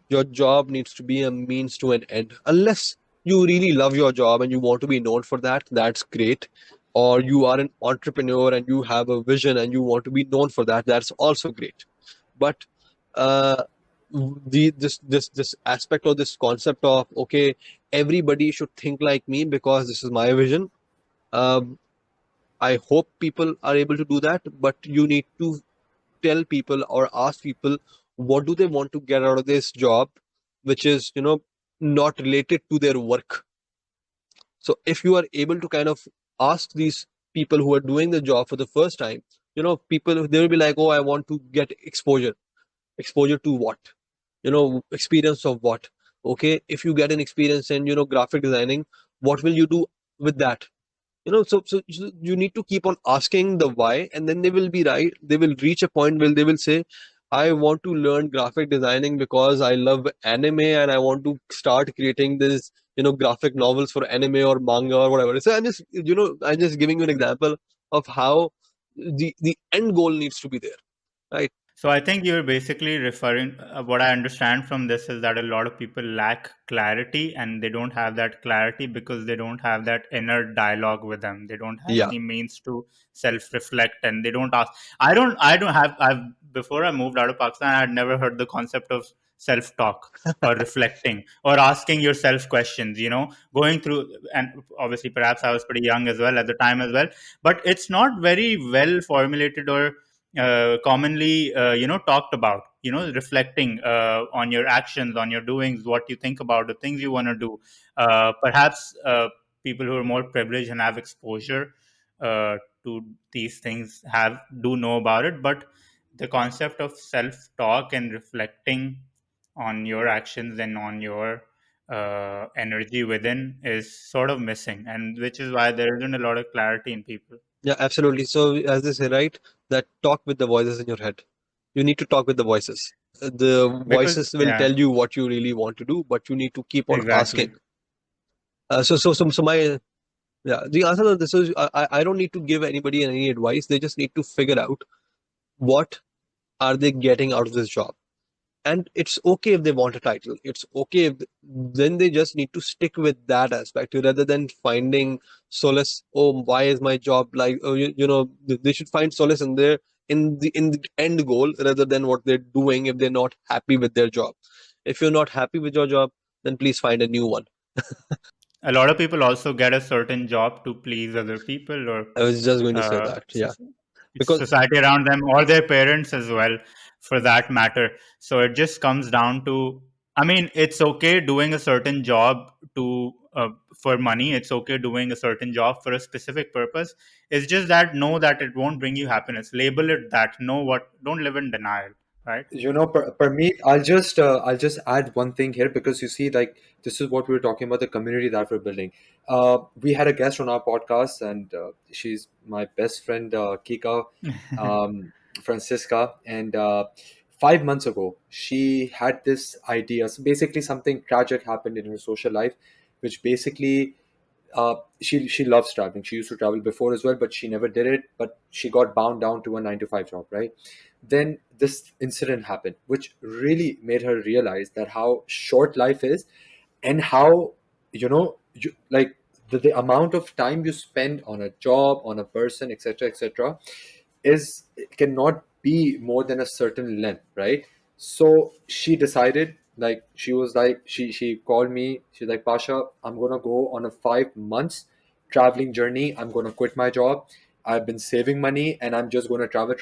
Speaker 1: Your job needs to be a means to an end. Unless you really love your job and you want to be known for that, that's great. Or you are an entrepreneur and you have a vision and you want to be known for that, that's also great. But uh, this aspect or this concept of, okay, everybody should think like me because this is my vision. Um, I hope people are able to do that, but you need to tell people or ask people what do they want to get out of this job, which is not related to their work. So if you are able to kind of ask these people who are doing the job for the first time, people, they will be like, oh, I want to get exposure to what, experience of what. Okay, if you get an experience in graphic designing, what will you do with that? So you need to keep on asking the why, and then they will be right, they will reach a point where they will say, I want to learn graphic designing because I love anime and I want to start creating this graphic novels for anime or manga or whatever. So I'm just giving you an example of how the end goal needs to be there, right?
Speaker 2: So I think you're basically referring. What I understand from this is that a lot of people lack clarity, and they don't have that clarity because they don't have that inner dialogue with them. They don't have
Speaker 1: Yeah.
Speaker 2: any means to self-reflect, and they don't ask. I don't have. I've Before I moved out of Pakistan, I had never heard the concept of self-talk or reflecting or asking yourself questions. Going through, and obviously, perhaps I was pretty young as well at the time as well, but it's not very well formulated or commonly talked about, reflecting on your actions, on your doings, what you think about the things you want to do. Perhaps people who are more privileged and have exposure to these things have do know about it, but the concept of self talk and reflecting on your actions and on your energy within is sort of missing, and which is why there isn't a lot of clarity in people.
Speaker 1: Yeah, absolutely. So as they say, right, that talk with the voices in your head. You need to talk with the voices. The
Speaker 2: Because
Speaker 1: voices will
Speaker 2: yeah,
Speaker 1: tell you what you really want to do, but you need to keep on
Speaker 2: exactly.
Speaker 1: asking. So my yeah, the answer to this is I don't need to give anybody any advice. They just need to figure out what are they getting out of this job. And it's okay if they want a title, it's okay if then they just need to stick with that aspect rather than finding solace. Oh, why is my job like, oh, they should find solace in their in the end goal rather than what they're doing if they're not happy with their job. If you're not happy with your job, then please find a new one.
Speaker 2: A lot of people also get a certain job to please other people, or
Speaker 1: I was just going to say
Speaker 2: uh,
Speaker 1: that, yeah, because
Speaker 2: society around them, or their parents as well, for that matter. So it just comes down to, I mean, it's okay doing a certain job to for money. It's okay doing a certain job for a specific purpose. It's just that know that it won't bring you happiness. Label it that. Know what. Don't live in denial. Right.
Speaker 3: Per me, I'll just add one thing here, because you see, like, this is what we were talking about, the community that we're building. We had a guest on our podcast, and she's my best friend, Kika, um, Francisca, and 5 months ago she had this idea. So basically, something tragic happened in her social life, which basically, she loves traveling. She used to travel before as well, but she never did it. But she got bound down to a 9 to 5 job, right? Then this incident happened, which really made her realize that how short life is, and how, like, the amount of time you spend on a job, on a person, etc., etc., is cannot be more than a certain length, right? So she decided, like, she called me. She's like, Pasha, I'm gonna go on a 5 months traveling journey. I'm gonna quit my job. I've been saving money, and I'm just gonna travel,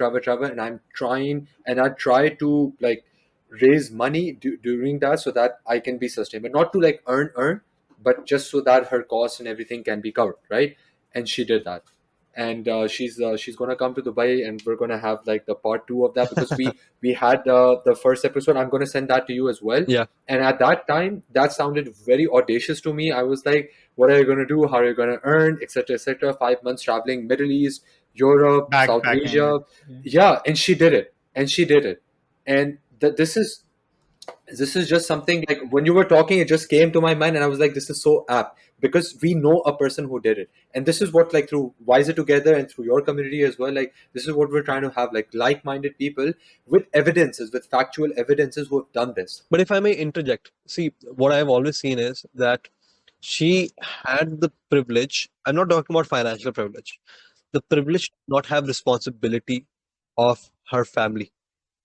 Speaker 3: and I try to, like, raise money during that, so that I can be sustainable, not to, like, earn, but just so that her costs and everything can be covered, right? and she did that. And she's gonna come to Dubai, and we're gonna have like the part two of that, because we had the first episode. I'm gonna send that to you as well.
Speaker 1: Yeah.
Speaker 3: And at that time, that sounded very audacious to me. I was like, what are you gonna do? How are you gonna earn, etc., etc.? 5 months traveling Middle East, Europe, South
Speaker 2: Backpacking.
Speaker 3: Asia. Yeah, and she did it. And she did it. And this is just something, like when you were talking, it just came to my mind, and I was like, this is so apt, because we know a person who did it. And this is what, like, through Wiser Together and through your community as well, like this is what we're trying to have, like-minded people with evidences, with factual evidences, who have done this.
Speaker 1: But if I may interject, see, what I've always seen is that she had the privilege. I'm not talking about financial privilege. The privilege to not have responsibility of her family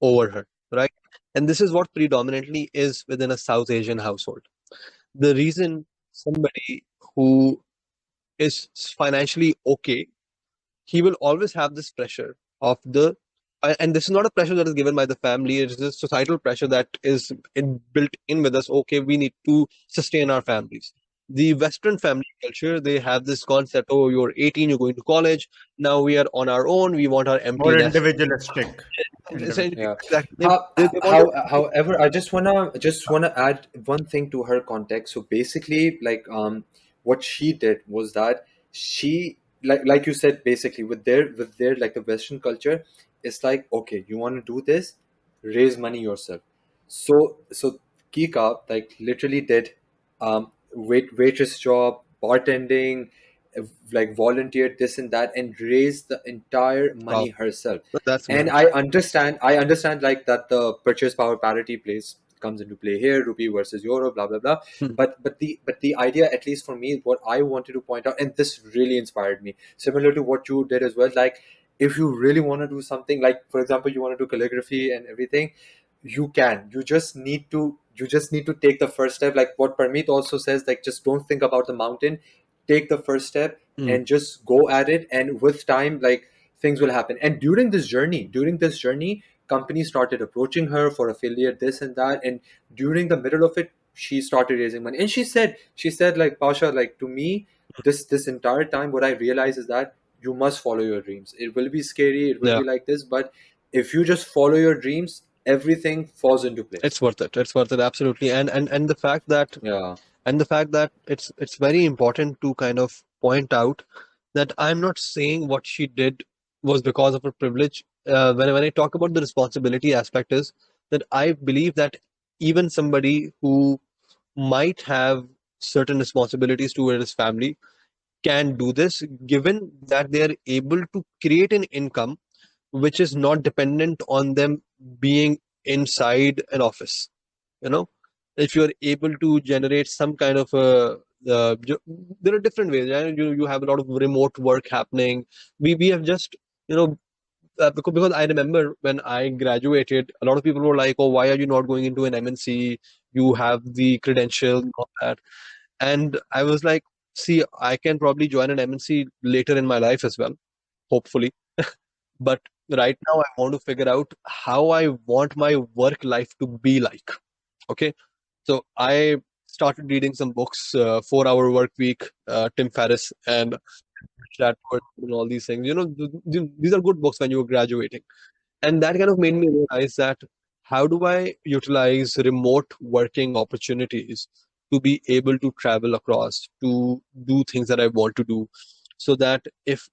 Speaker 1: over her, right? And this is what predominantly is within a South Asian household. The reason somebody who is financially okay, he will always have this pressure of the, and this is not a pressure that is given by the family, it is a societal pressure that is built in with us. Okay, we need to sustain our families. The Western family culture, they have this concept, oh, you're 18, you're going to college, now we are on our own, we want our empty
Speaker 2: More
Speaker 1: nest.
Speaker 2: individualistic.
Speaker 1: Essentially,
Speaker 3: Yeah.
Speaker 1: exactly. They want to,
Speaker 3: However, I just wanna add one thing to her context. So basically, like, what she did was that she, like you said, basically with their like the Western culture, it's like, okay, you want to do this, raise money yourself. So Kika, like, literally did waitress job, bartending, like volunteered this and that, and raised the entire
Speaker 1: wow,
Speaker 3: money herself.
Speaker 1: that's
Speaker 3: And
Speaker 1: amazing.
Speaker 3: I understand like that the purchase power parity plays comes into play here, rupee versus euro, blah blah blah.
Speaker 1: Hmm.
Speaker 3: But the idea, at least for me, what I wanted to point out, and this really inspired me, similar to what you did as well, like, if you really want to do something, like for example, you want to do calligraphy and everything, you just need to take the first step, like what Parmeet also says, like, just don't think about the mountain, take the first step,
Speaker 1: Hmm.
Speaker 3: and just go at it, and with time, like, things will happen. And during this journey, companies started approaching her for affiliate this and that, and during the middle of it, she started raising money. And she said, like, Pasha, like, to me, this entire time, what I realize is that you must follow your dreams. It will be scary, it will
Speaker 1: Yeah,
Speaker 3: be like this, but if you just follow your dreams, everything falls into place.
Speaker 1: it's worth it. It's worth it, absolutely. And the fact that,
Speaker 3: Yeah.
Speaker 1: it's very important to kind of point out that I'm not saying what she did was because of her privilege. When I talk about the responsibility aspect, is that I believe that even somebody who might have certain responsibilities toward his family can do this, given that they are able to create an income which is not dependent on them being inside an office. You know, if you're able to generate some kind of there are different ways. Yeah? You have a lot of remote work happening. We have just, you know, because I remember when I graduated, a lot of people were like, oh, why are you not going into an MNC? You have the credentials and all that. And I was like, see, I can probably join an MNC later in my life as well, hopefully. But right now, I want to figure out how I want my work life to be like. Okay. So I started reading some books, 4 Hour Work Week, Tim Ferriss, and Stratford, and all these things. You know, these are good books when you're graduating. And that kind of made me realize that how do I utilize remote working opportunities to be able to travel across, to do things that I want to do, so that if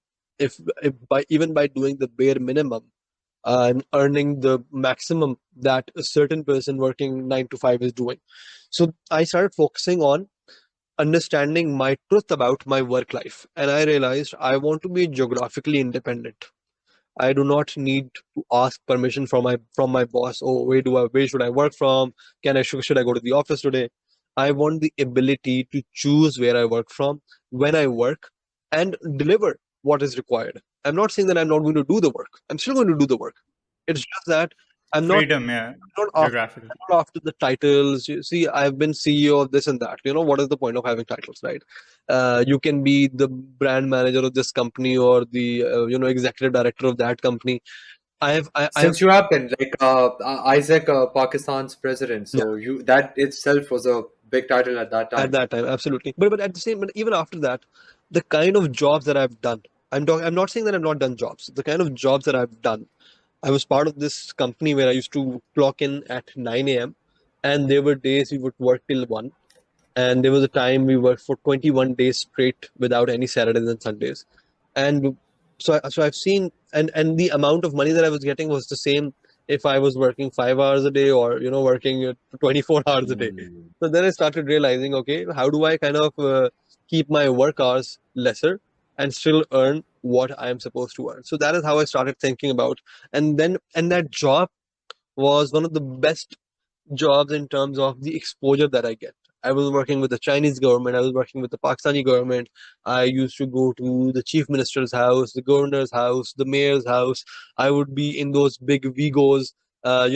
Speaker 1: by even by doing the bare minimum, I'm earning the maximum that a certain person working 9 to 5 is doing. So I started focusing on understanding my truth about my work life, and I realized I want to be geographically independent. I do not need to ask permission from my boss. Oh, where should I work from? Should I go to the office today? I want the ability to choose where I work from, when I work, and deliver what is required. I'm not saying that I'm not going to do the work. I'm still going to do the work. It's just that I'm not
Speaker 2: Freedom, yeah.
Speaker 1: not after
Speaker 2: Geographical.
Speaker 1: not after the titles. You see, I've been CEO of this and that. You know, what is the point of having titles, right? You can be the brand manager of this company, or the executive director of that company. I have
Speaker 3: Since you have been, like, AIESEC, Pakistan's president,
Speaker 1: yeah,
Speaker 3: so you that itself was a big title at that
Speaker 1: at
Speaker 3: time.
Speaker 1: that time, absolutely. But at the same, but even after that, the kind of jobs that I've done. I'm not saying that I've not done jobs. The kind of jobs that I've done. I was part of this company where I used to clock in at 9 a.m. and there were days we would work till 1. And there was a time we worked for 21 days straight without any Saturdays and Sundays. And so I've seen, and the amount of money that I was getting was the same if I was working 5 hours a day or working 24 hours a day.
Speaker 3: Mm.
Speaker 1: So then I started realizing, okay, how do I kind of keep my work hours lesser and still earn what I am supposed to earn? So that is how I started thinking about. And that job was one of the best jobs in terms of the exposure that I get. I was working with the Chinese government, I was working with the Pakistani government. I used to go to the chief minister's house, the governor's house, the mayor's house. I would be in those big Vigos. I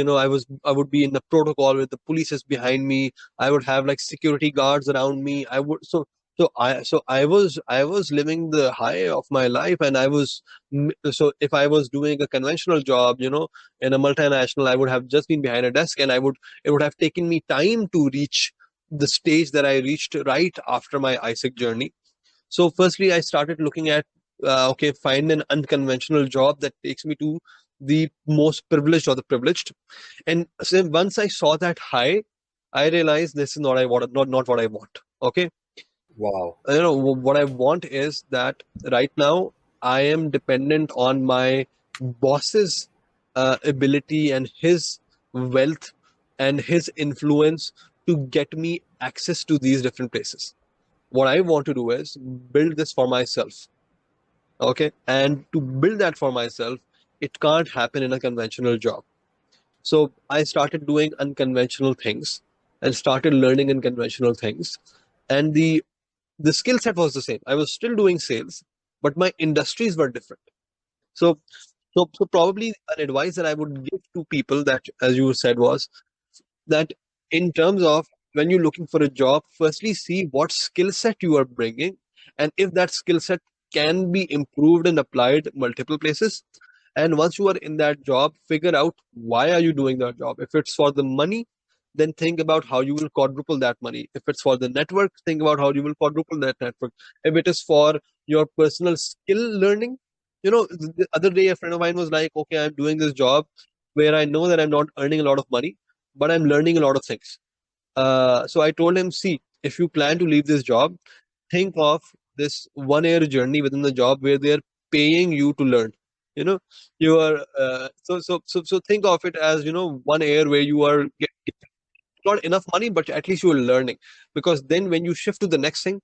Speaker 1: would be in the protocol with the police is behind me. I would have like security guards around me. I was living the high of my life, and so if I was doing a conventional job, in a multinational, I would have just been behind a desk, and it would have taken me time to reach the stage that I reached right after my AIESEC journey. So firstly, I started looking at, okay, find an unconventional job that takes me to the most privileged or the privileged. And so once I saw that high, I realized this is not I want, not what I want. Okay,
Speaker 3: Wow.
Speaker 1: what I want is that right now I am dependent on my boss's ability and his wealth and his influence to get me access to these different places. What I want to do is build this for myself. Okay, and to build that for myself, it can't happen in a conventional job. So I started doing unconventional things and started learning unconventional things, and the skill set was the same. I was still doing sales, but my industries were different. So, so, so probably an advice that I would give to people, that, as you said, was that in terms of when you're looking for a job, firstly see what skill set you are bringing, and if that skill set can be improved and applied multiple places. And once you are in that job, figure out why are you doing that job. If it's for the money, then think about how you will quadruple that money. If it's for the network, think about how you will quadruple that network. If it is for your personal skill learning, the other day a friend of mine was like, okay, I'm doing this job where I know that I'm not earning a lot of money, but I'm learning a lot of things. So I told him, see, if you plan to leave this job, think of this 1 year journey within the job where they're paying you to learn. You know, you are so think of it as 1 year where you are getting not enough money, but at least you are learning. Because then when you shift to the next thing,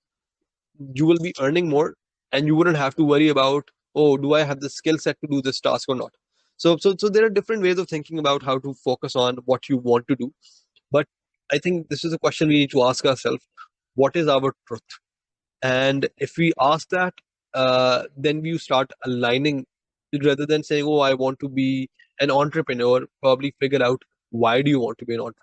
Speaker 1: you will be earning more, and you wouldn't have to worry about, oh, do I have the skill set to do this task or not. So there are different ways of thinking about how to focus on what you want to do. But I think this is a question we need to ask ourselves: what is our truth? And if we ask that, then you start aligning, rather than saying, "Oh, I want to be an entrepreneur." Probably figure out why do you want to be an entrepreneur.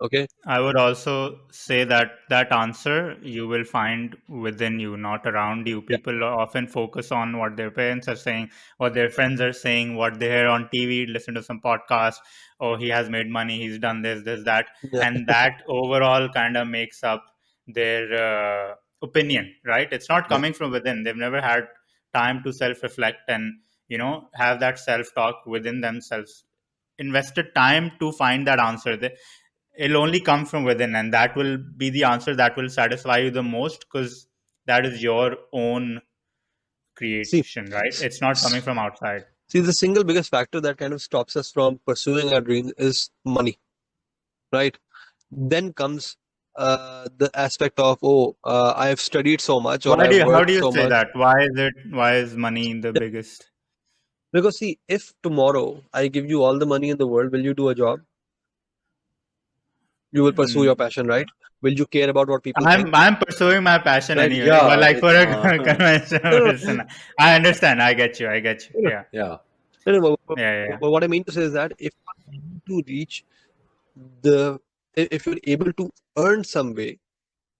Speaker 1: Okay.
Speaker 2: I would also say that that answer you will find within you, not around you.
Speaker 1: Yeah.
Speaker 2: People often focus on what their parents are saying, what their friends are saying, what they hear on TV, listen to some podcast. Oh, he has made money, he's done this, that.
Speaker 1: Yeah.
Speaker 2: And that overall kind of makes up their opinion, right? It's not
Speaker 1: Yeah.
Speaker 2: coming from within. They've never had time to self reflect and, have that self talk within themselves, invested time to find that answer. It'll only come from within, and that will be the answer that will satisfy you the most, because that is your own
Speaker 1: See,
Speaker 2: creation, right? It's not coming from outside.
Speaker 1: see, the single biggest factor that kind of stops us from pursuing our dreams is money, right? Then comes the aspect of, oh, I have studied so much or I've
Speaker 2: How
Speaker 1: worked
Speaker 2: do you
Speaker 1: so
Speaker 2: say
Speaker 1: much.
Speaker 2: that? Why is money the
Speaker 1: Yeah.
Speaker 2: biggest?
Speaker 1: Because see, if tomorrow I give you all the money in the world, will you do a job? You will pursue your
Speaker 2: Mm,
Speaker 1: passion, right? Will you care about what people think,
Speaker 2: I'm pursuing my passion
Speaker 1: right?
Speaker 2: anyway, but
Speaker 3: Yeah,
Speaker 2: like for
Speaker 3: it's
Speaker 2: a conventional
Speaker 1: No,
Speaker 2: person, I understand. I get you.
Speaker 1: no,
Speaker 2: Yeah,
Speaker 3: yeah.
Speaker 1: no, no,
Speaker 2: yeah, yeah.
Speaker 1: but what I mean to say is that if you're able to reach the, if you're able to earn some way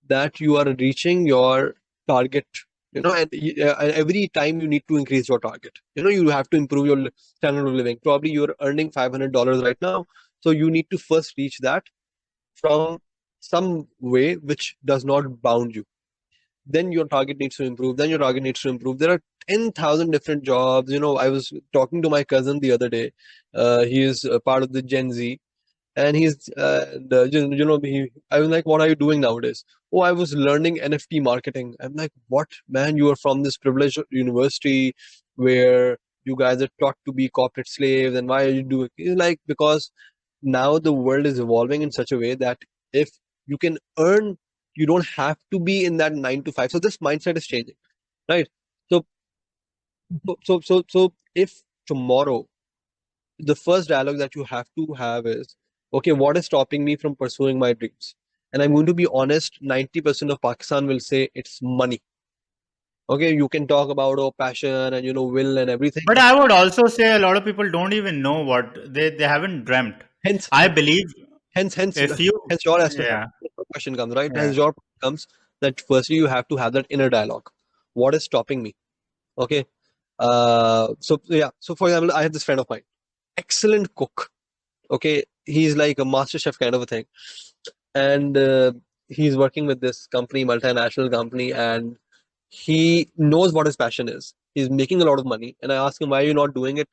Speaker 1: that you are reaching your target, and every time you need to increase your target, you have to improve your standard of living. Probably you're earning $500 right now, so you need to first reach that from some way which does not bound you. then your target needs to improve, then your target needs to improve. There are 10,000 different jobs. I was talking to my cousin the other day. He is a part of the Gen Z, and I was like, what are you doing nowadays? Oh, I was learning NFT marketing. I'm like, what, man? You are from this privileged university where you guys are taught to be corporate slaves, and why are you doing? He's like, because now the world is evolving in such a way that if you can earn, you don't have to be in that 9 to 5. So this mindset is changing, right? So so if tomorrow the first dialogue that you have to have is, okay, what is stopping me from pursuing my dreams? And I'm going to be honest, 90% of Pakistan will say it's money. Okay, you can talk about passion and will and everything,
Speaker 2: But
Speaker 1: but
Speaker 2: I would also say a lot of people don't even know what they haven't dreamt.
Speaker 1: hence
Speaker 2: I believe
Speaker 1: hence hence
Speaker 2: if you,
Speaker 1: hence your aspect
Speaker 2: yeah,
Speaker 1: question comes, right?
Speaker 2: yeah.
Speaker 1: Hence your point comes that firstly you have to have that inner dialogue. What is stopping me? Okay. So yeah. So for example, I have this friend of mine, excellent cook. Okay, he's like a master chef kind of a thing, and he's working with this company, multinational company, and he knows what his passion is. He's making a lot of money, and I ask him, why are you not doing it?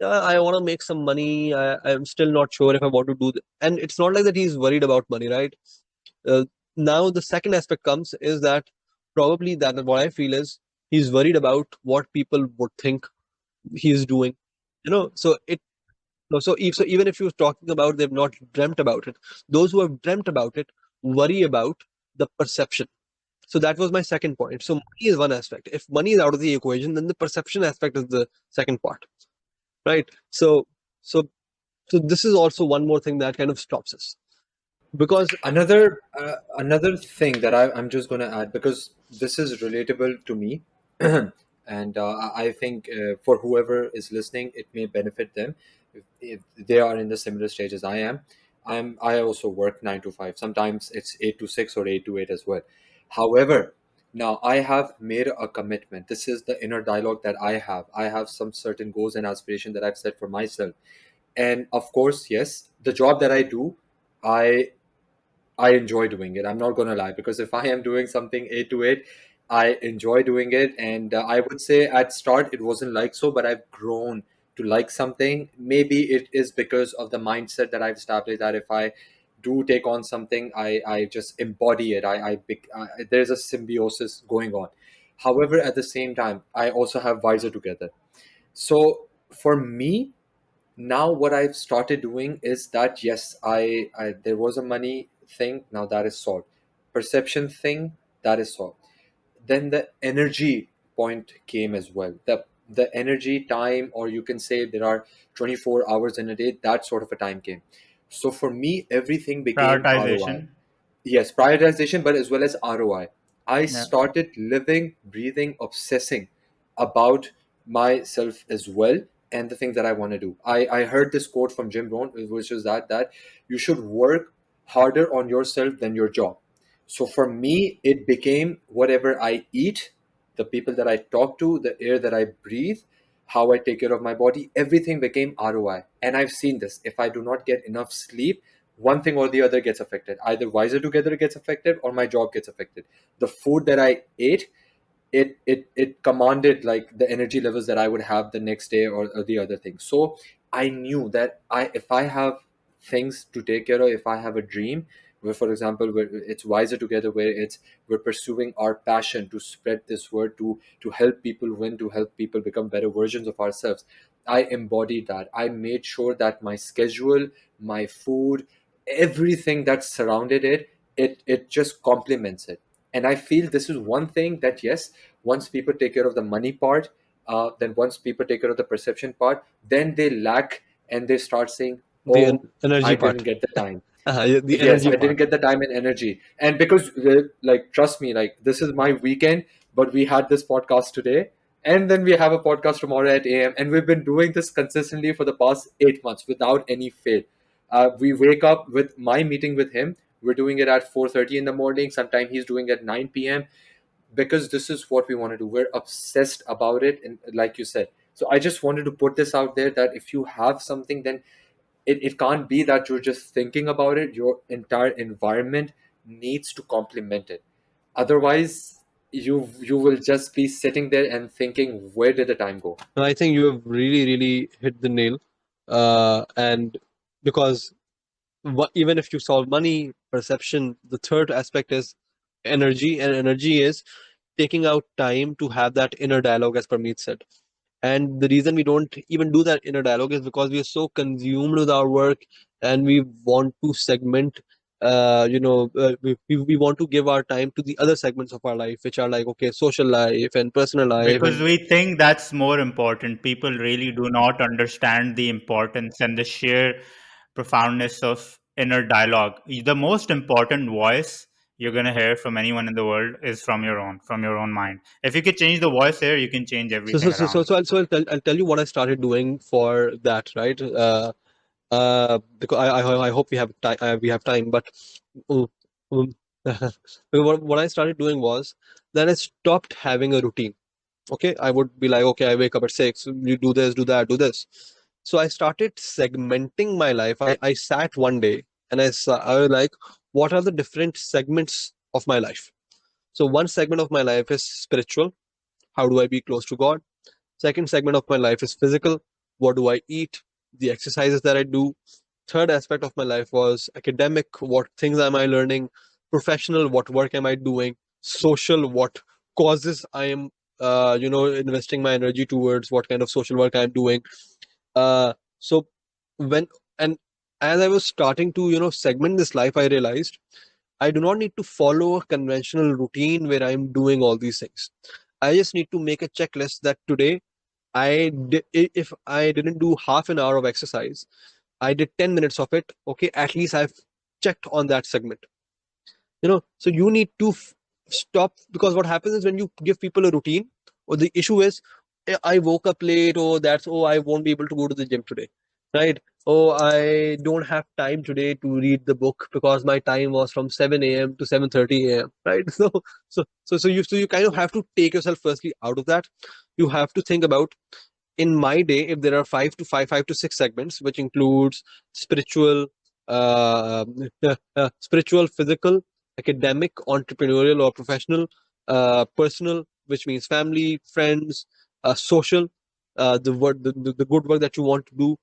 Speaker 1: I want to make some money. I'm still not sure if I want to do and it's not like that he's worried about money, right? uh, Now the second aspect comes is that probably that what I feel is he's worried about what people would think he's doing. So even if you're talking about they've not dreamt about it, those who have dreamt about it worry about the perception. So that was my second point. So money is one aspect. If money is out of the equation, then the perception aspect is the second part, right? So this is also one more thing that kind of stops us because
Speaker 3: Another thing that I'm just going to add, because this is relatable to me, and I think for whoever is listening, it may benefit them if they are in the similar stage as I am. I also work 9 to 5. Sometimes it's 8 to 6 or 8 to 8 as well. However, now I have made a commitment. This is the inner dialogue that I have. I have some certain goals and aspiration that I've set for myself, and of course, yes, the job that I do, I I enjoy doing it. I'm not going to lie, because if I am doing something 8 to 8, I enjoy doing it. And I would say at start it wasn't like so, but I've grown to like something. Maybe it is because of the mindset that I've established, that if I do take on something, I just embody it. There's a symbiosis going on. However, at the same time, I also have Visor together. So for me, now what I've started doing is that yes, I there was a money thing, now that is solved. Perception thing, that is solved. Then the energy point came as well. The energy time, or you can say there are 24 hours in a day, that sort of a time came. So for me, everything became ROI.
Speaker 2: Prioritization.
Speaker 3: Yes, prioritization, but as well as ROI. I
Speaker 2: Yeah.
Speaker 3: started living, breathing, obsessing about myself as well, and the things that I want to do. I heard this quote from Jim Rohn, which was that you should work harder on yourself than your job. So for me, it became whatever I eat, the people that I talk to, the air that I breathe, how I take care of my body, everything became ROI. And I've seen this. If I do not get enough sleep, one thing or the other gets affected. Either Wiser Together gets affected or my job gets affected. The food that I ate, it commanded like the energy levels that I would have the next day, or the other thing. So I knew that if I have things to take care of, if I have a dream, where for example where it's Wiser Together, where it's we're pursuing our passion to spread this word, to help people win, to help people become better versions of ourselves. I embodied that. I made sure that my schedule, my food, everything that surrounded it just complements it. And I feel this is one thing that yes, once people take care of the money part, then once people take care of the perception part, then they lack, and they start saying,
Speaker 1: the
Speaker 3: oh, I
Speaker 1: energy
Speaker 3: didn't
Speaker 1: part.
Speaker 3: get the time.
Speaker 1: Yeah, the
Speaker 3: Yes,
Speaker 1: energy
Speaker 3: I didn't
Speaker 1: part.
Speaker 3: get the time and energy. And because like trust me, like this is my weekend, but we had this podcast today, and then we have a podcast tomorrow at AM, and we've been doing this consistently for the past 8 months without any fail. We wake up with my meeting with him, we're doing it at 4:30 in the morning, sometime he's doing at 9 p.m., because this is what we want to do. We're obsessed about it, and like you said, so I just wanted to put this out there, that if you have something, then it can't be that you're just thinking about it. Your entire environment needs to complement it. Otherwise, you will just be sitting there and thinking, where did the time go?
Speaker 1: And I think you have really hit the nail. And because even if you solve money, perception, the third aspect is energy, and energy is taking out time to have that inner dialogue, as Parmeet said. And the reason we don't even do that inner dialogue is because we are so consumed with our work, and we want to segment. We want to give our time to the other segments of our life, which are like, okay, social life and personal life.
Speaker 2: Because
Speaker 1: And
Speaker 2: we think that's more important. People really do not understand the importance and the sheer profoundness of inner dialogue. The most important voice you're going to hear from anyone in the world is from your own mind. If you could change the voice here, you can change
Speaker 1: so so
Speaker 2: everything
Speaker 1: so so,
Speaker 2: around.
Speaker 1: so I'll tell you what I started doing for that, right? Because I hope we have time, but um, um, what I started doing was that I stopped having a routine. Okay, I would be like, okay, I wake up at 6, you do this, do that, do this. So I started segmenting my life. I sat one day and I was like, what are the different segments of my life? So one segment of my life is spiritual. How do I be close to God? Second segment of my life is physical. What do I eat? The exercises that I do. Third aspect of my life was academic. What things am I learning? Professional. What work am I doing? Social. What causes I am, investing my energy towards? What kind of social work I'm doing? So when and as I was starting to, segment this life, I realized I do not need to follow a conventional routine where I'm doing all these things. I just need to make a checklist that today if I didn't do half an hour of exercise, I did 10 minutes of it. Okay, at least I've checked on that segment. So you need to stop, because what happens is when you give people a routine, or the issue is, I woke up late, or that's, oh, I won't be able to go to the gym today, right? Oh, I don't have time today to read the book because my time was from 7 a.m. to 7:30 a.m., right? So you kind of have to take yourself firstly out of that. You have to think about, in my day, if there are five to six segments, which includes spiritual, uh, spiritual, physical, academic, entrepreneurial or professional, personal, which means family, friends, social, the good work that you want to do.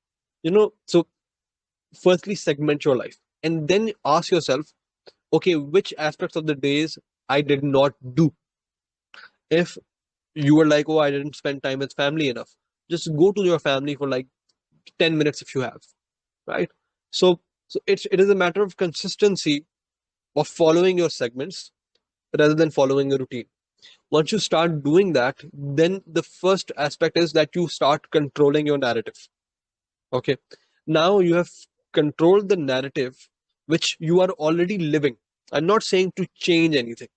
Speaker 1: So firstly, segment your life, and then ask yourself, okay, which aspects of the days I did not do. If you were like, oh, I didn't spend time with family enough, just go to your family for like 10 minutes if you have, right? So it is a matter of consistency, of following your segments rather than following a routine. Once you start doing that, then the first aspect is that you start controlling your narrative. Okay, now you have controlled the narrative which you are already living. I'm not saying to change anything.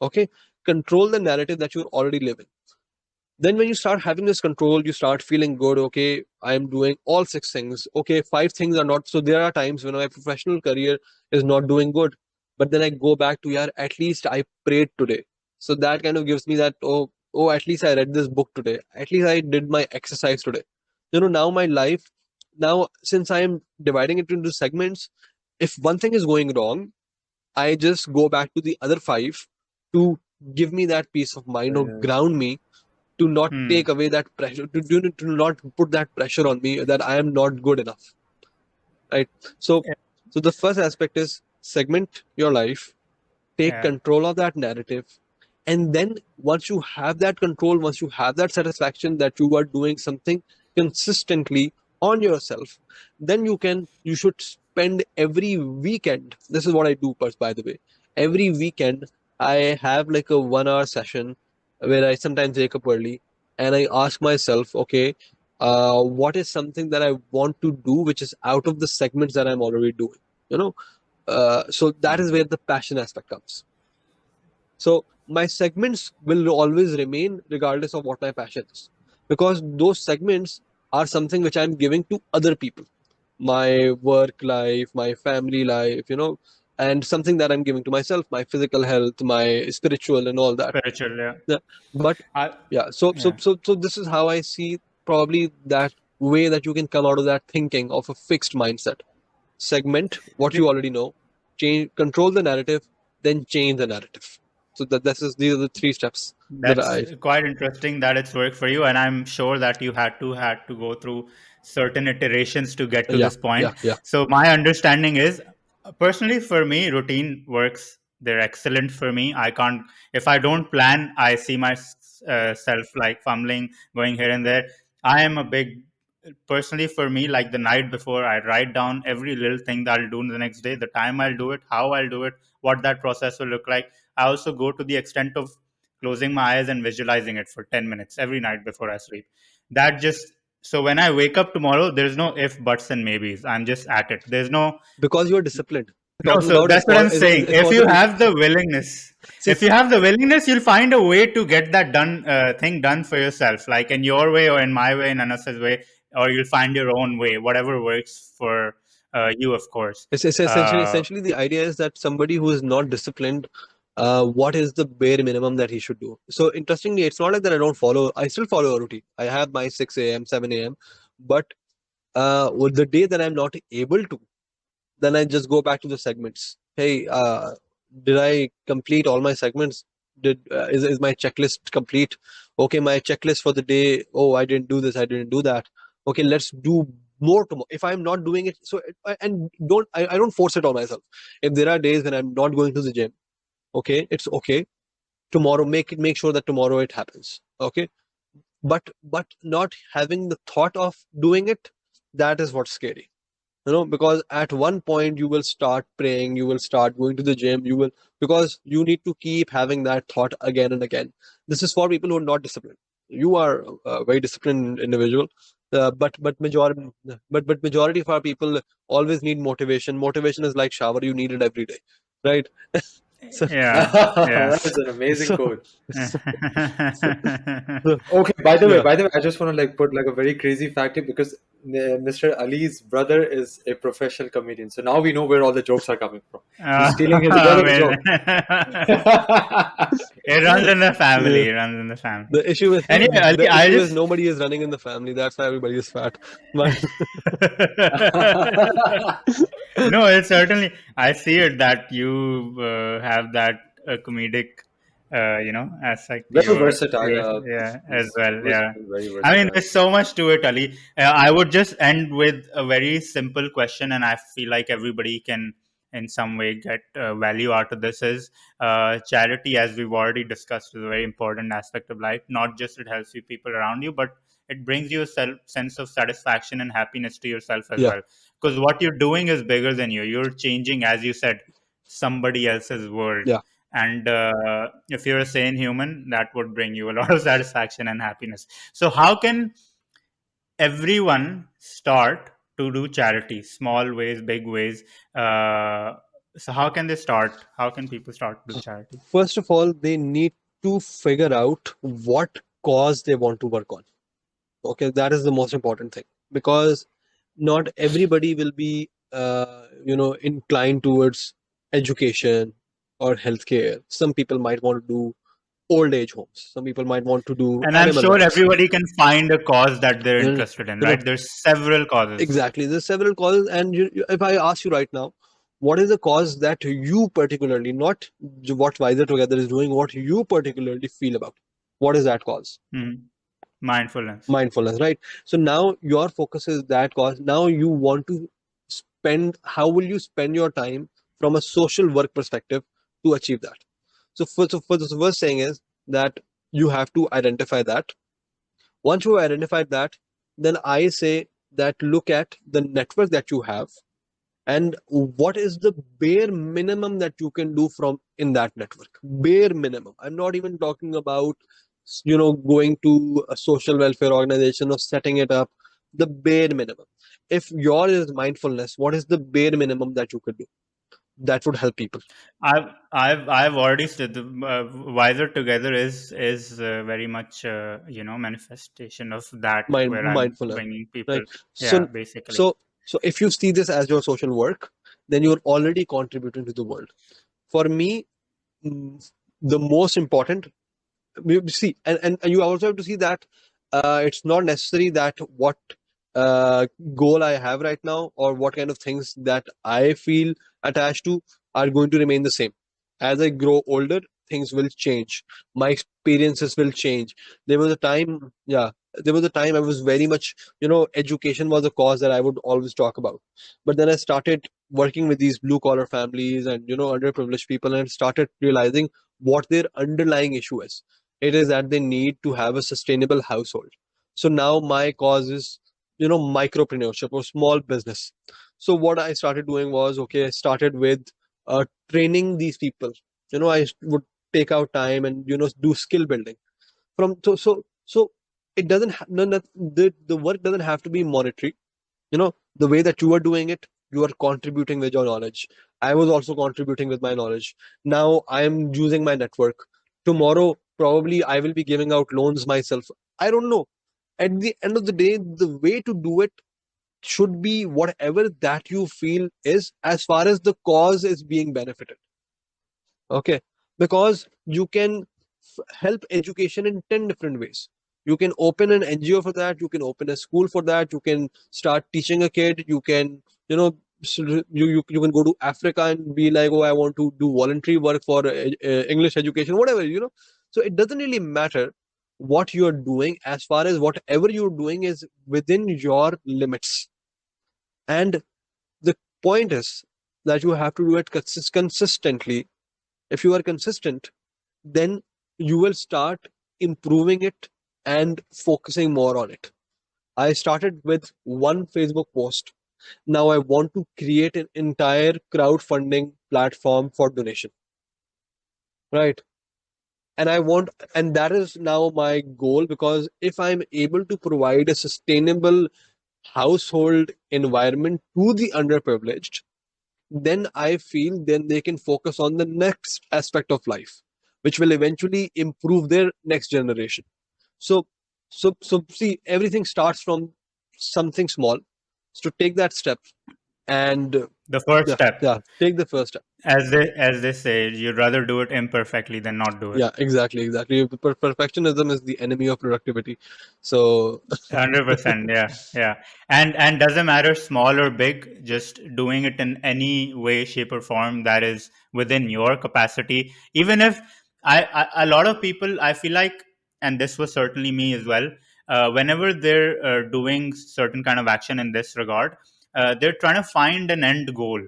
Speaker 1: Okay, control the narrative that you're already living. Then when you start having this control, you start feeling good. Okay, I'm doing all six things. Okay, five things are not. So there are times when my professional career is not doing good, but then I go back to, yeah, at least I prayed today. So that kind of gives me that, oh, at least I read this book today, at least I did my exercise today. Now my life, now since I am dividing it into segments, if one thing is going wrong, I just go back to the other five to give me that peace of mind, or
Speaker 3: Very nice.
Speaker 1: ground me, to not
Speaker 2: Hmm.
Speaker 1: take away that pressure, to not put that pressure on me that I am not good enough, right? So,
Speaker 2: Yeah.
Speaker 1: so the first aspect is segment your life, take
Speaker 2: Yeah.
Speaker 1: control of that narrative, and then once you have that control, once you have that satisfaction that you are doing something consistently on yourself, then you should spend every weekend. This is what I do, by the way. Every weekend I have like a 1 hour session where I sometimes wake up early, and I ask myself, okay, what is something that I want to do which is out of the segments that I'm already doing, you know so that is
Speaker 3: Hmm.
Speaker 1: where the passion aspect comes. So my segments will always remain regardless of what my passion is, because those segments are something which I'm giving to other people, my work life, my family life, and something that I'm giving to myself, my physical health, my spiritual, and all that.
Speaker 2: Spiritual. Yeah.
Speaker 1: Yeah. But
Speaker 2: I,
Speaker 1: yeah, so
Speaker 2: yeah.
Speaker 1: so so this is how I see, probably, that way that you can come out of that thinking of a fixed mindset. Segment what
Speaker 2: The,
Speaker 1: you already know, change, control the narrative, then change the narrative. So these are the 3 steps that
Speaker 2: That's quite interesting that it's worked for you, and I'm sure that you had to go through certain iterations to get to
Speaker 1: yeah,
Speaker 2: this point.
Speaker 1: yeah, yeah.
Speaker 2: So my understanding is, personally, for me, routine works. They're excellent for me. I can't if I don't plan. I see myself like fumbling, going here and there. I am a big personally for me, like the night before, I write down every little thing that I'll do the next day, the time I'll do it, how I'll do it, what that process will look like. I also go to the extent of closing my eyes and visualizing it for 10 minutes every night before I sleep. That just so when I wake up tomorrow, there's no if, buts, and maybes. I'm just at it. There's no
Speaker 1: Because you are disciplined.
Speaker 2: no,
Speaker 1: Talking
Speaker 2: so
Speaker 1: about
Speaker 2: that's what I'm saying.
Speaker 1: is
Speaker 2: If you
Speaker 1: positive.
Speaker 2: have the willingness,
Speaker 1: See,
Speaker 2: you'll find a way to get that thing done for yourself, like in your way or in my way, in Anas's way, or you'll find your own way, whatever works for you, of course.
Speaker 1: it's essentially the idea is that somebody who is not disciplined, what is the bare minimum that he should do? So interestingly, it's not like that I still follow a routine. I have my 6 a.m., 7 a.m., but with the day that I'm not able to, then I just go back to the segments. Hey, did I complete all my segments? Is my checklist complete? Okay, my checklist for the day. Oh, I didn't do this. I didn't do that. Okay, let's do more tomorrow. If I'm not doing it, and I don't force it on myself. If there are days when I'm not going to the gym, okay, it's okay. Tomorrow, make sure that tomorrow it happens. Okay, but not having the thought of doing it, that is what's scary, because at one point you will start praying, you will start going to the gym, because you need to keep having that thought again and again. This is for people who are not disciplined. You are a very disciplined individual, but majority of our people always need motivation is like shower, you need it every day, right? so,
Speaker 2: Yeah, yeah.
Speaker 3: That is an amazing
Speaker 1: so,
Speaker 3: quote.
Speaker 1: so, so, so
Speaker 3: Okay,
Speaker 1: yeah.
Speaker 3: by the way, I just want to like put like a very crazy fact here because Mr. Ali's brother is a professional comedian. So now we know where all the jokes are coming from. He's stealing his brother's
Speaker 2: Man.
Speaker 3: joke.
Speaker 2: It runs in the family.
Speaker 1: Yeah.
Speaker 2: It runs in the family.
Speaker 1: The issue is
Speaker 2: Anyway, Ali,
Speaker 1: the
Speaker 2: I
Speaker 1: issue is
Speaker 2: just
Speaker 1: nobody is running in the family. That's why everybody is fat. But
Speaker 2: no, it's certainly I see it that you have that comedic, aspect to
Speaker 3: Very
Speaker 2: your
Speaker 3: versatile.
Speaker 2: yeah as
Speaker 3: He's
Speaker 2: well.
Speaker 3: always
Speaker 2: Yeah,
Speaker 3: been very
Speaker 2: I mean,
Speaker 3: versatile.
Speaker 2: there's so much to it, Ali. I would just end with a very simple question, and I feel like everybody can, in some way, get value out of this. Is charity, as we've already discussed, is a very important aspect of life. Not just it helps you people around you, but it brings you a sense of satisfaction and happiness to yourself as
Speaker 1: yeah,
Speaker 2: well. Because what you're doing is bigger than you. You're changing, as you said, somebody else's world.
Speaker 1: yeah.
Speaker 2: And if you're a sane human, that would bring you a lot of satisfaction and happiness. So, how can everyone start to do charity? Small ways, big ways. So, how can they start? How can people start to do charity?
Speaker 1: First of all, they need to figure out what cause they want to work on. Okay, that is the most important thing, because not everybody will be, inclined towards education or healthcare. Some people might want to do old age homes. Some people might want to do
Speaker 2: And I'm
Speaker 1: animal
Speaker 2: sure
Speaker 1: rights.
Speaker 2: everybody can find a cause that they're
Speaker 1: You know,
Speaker 2: interested in,
Speaker 1: you know,
Speaker 2: right? There's several causes.
Speaker 1: Exactly. There's several causes, and if I ask you right now, what is the cause that you particularly, not what Wiser Together is doing, what you particularly feel about? What is that cause?
Speaker 2: Mhm. Mindfulness.
Speaker 1: Mindfulness, right? So now your focus is that cause. Now you want to how will you spend your time from a social work perspective to achieve that? So for the first thing is that you have to identify that. Once you identified that, then I say that look at the network that you have and what is the bare minimum that you can do from in that network. Bare minimum. I'm not even talking about going to a social welfare organization or setting it up. The bare minimum. If yours is mindfulness, what is the bare minimum that you could do that would help people?
Speaker 2: I've already said the wiser together is very much manifestation of that where I'm
Speaker 1: Mindfulness,
Speaker 2: bringing people.
Speaker 1: right?
Speaker 2: Yeah,
Speaker 1: so
Speaker 2: basically.
Speaker 1: so if you see this as your social work, then you're already contributing to the world. For me, the most important, you see, and you also have to see that it's not necessary that what uh, goal I have right now or what kind of things that I feel attached to are going to remain the same. As I grow older, things will change. My experiences will change. There was a time, yeah, there was a time I was very much, education was a cause that I would always talk about. But then I started working with these blue collar families and, underprivileged people, and started realizing what their underlying issue is. It is that they need to have a sustainable household. So now my cause is, micropreneurship or small business. So what I started doing was, okay, I started with training these people. I would take out time and, do skill building from, so it doesn't no, no, the work doesn't have to be monetary. The way that you are doing it, you are contributing with your knowledge. I was also contributing with my knowledge. Now I am using my network. Tomorrow probably I will be giving out loans myself. I don't know. At the end of the day, the way to do it should be whatever that you feel is, as far as the cause is being benefited. Okay, because you can help education in 10 different ways. You can open an NGO for that, you can open a school for that, you can start teaching a kid, you can, you can go to Africa and be like, oh, I want to do voluntary work for English education, whatever. So it doesn't really matter what you're doing, as far as whatever you're doing is within your limits. And the point is that you have to do it consistently. If you are consistent, then you will start improving it and focusing more on it. I started with one Facebook post. Now I want to create an entire crowdfunding platform for donation. Right. And that is now my goal, because if I'm able to provide a sustainable household environment to the underprivileged, then I feel then they can focus on the next aspect of life, which will eventually improve their next generation. So, so see, everything starts from something small. So take that step, and
Speaker 2: The first
Speaker 1: yeah,
Speaker 2: step,
Speaker 1: yeah, take the first step.
Speaker 2: as they say, you'd rather do it imperfectly than not do it.
Speaker 1: Yeah, exactly. Perfectionism is the enemy of productivity. So
Speaker 2: 100%, yeah, yeah. And doesn't matter small or big, just doing it in any way, shape, or form that is within your capacity. Even if a lot of people, I feel like, and this was certainly me as well, whenever they're doing certain kind of action in this regard, they're trying to find an end goal.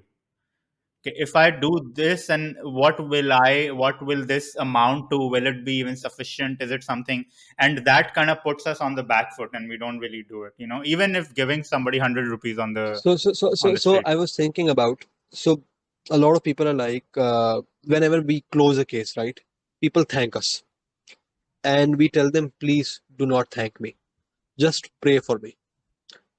Speaker 2: Okay, if I do this, and what will this amount to? Will it be even sufficient? Is it something? And that kind of puts us on the back foot, and we don't really do it, even if giving somebody 100 rupees on the
Speaker 1: I
Speaker 2: street.
Speaker 1: was thinking about, so a lot of people are like, whenever we close a case, right? People thank us, and we tell them, please do not thank me, just pray for me,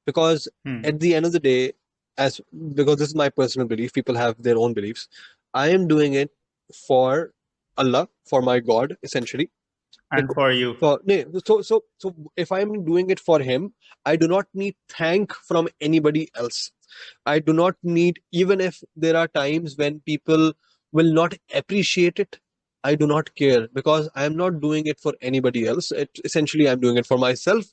Speaker 1: because
Speaker 2: Hmm.
Speaker 1: at the end of the day, as because this is my personal belief, people have their own beliefs. I am doing it for Allah, for my God, essentially.
Speaker 2: And for you.
Speaker 1: So if I'm doing it for him, I do not need thank from anybody else. I do not need, even if there are times when people will not appreciate it, I do not care, because I am not doing it for anybody else. Essentially, I'm doing it for myself,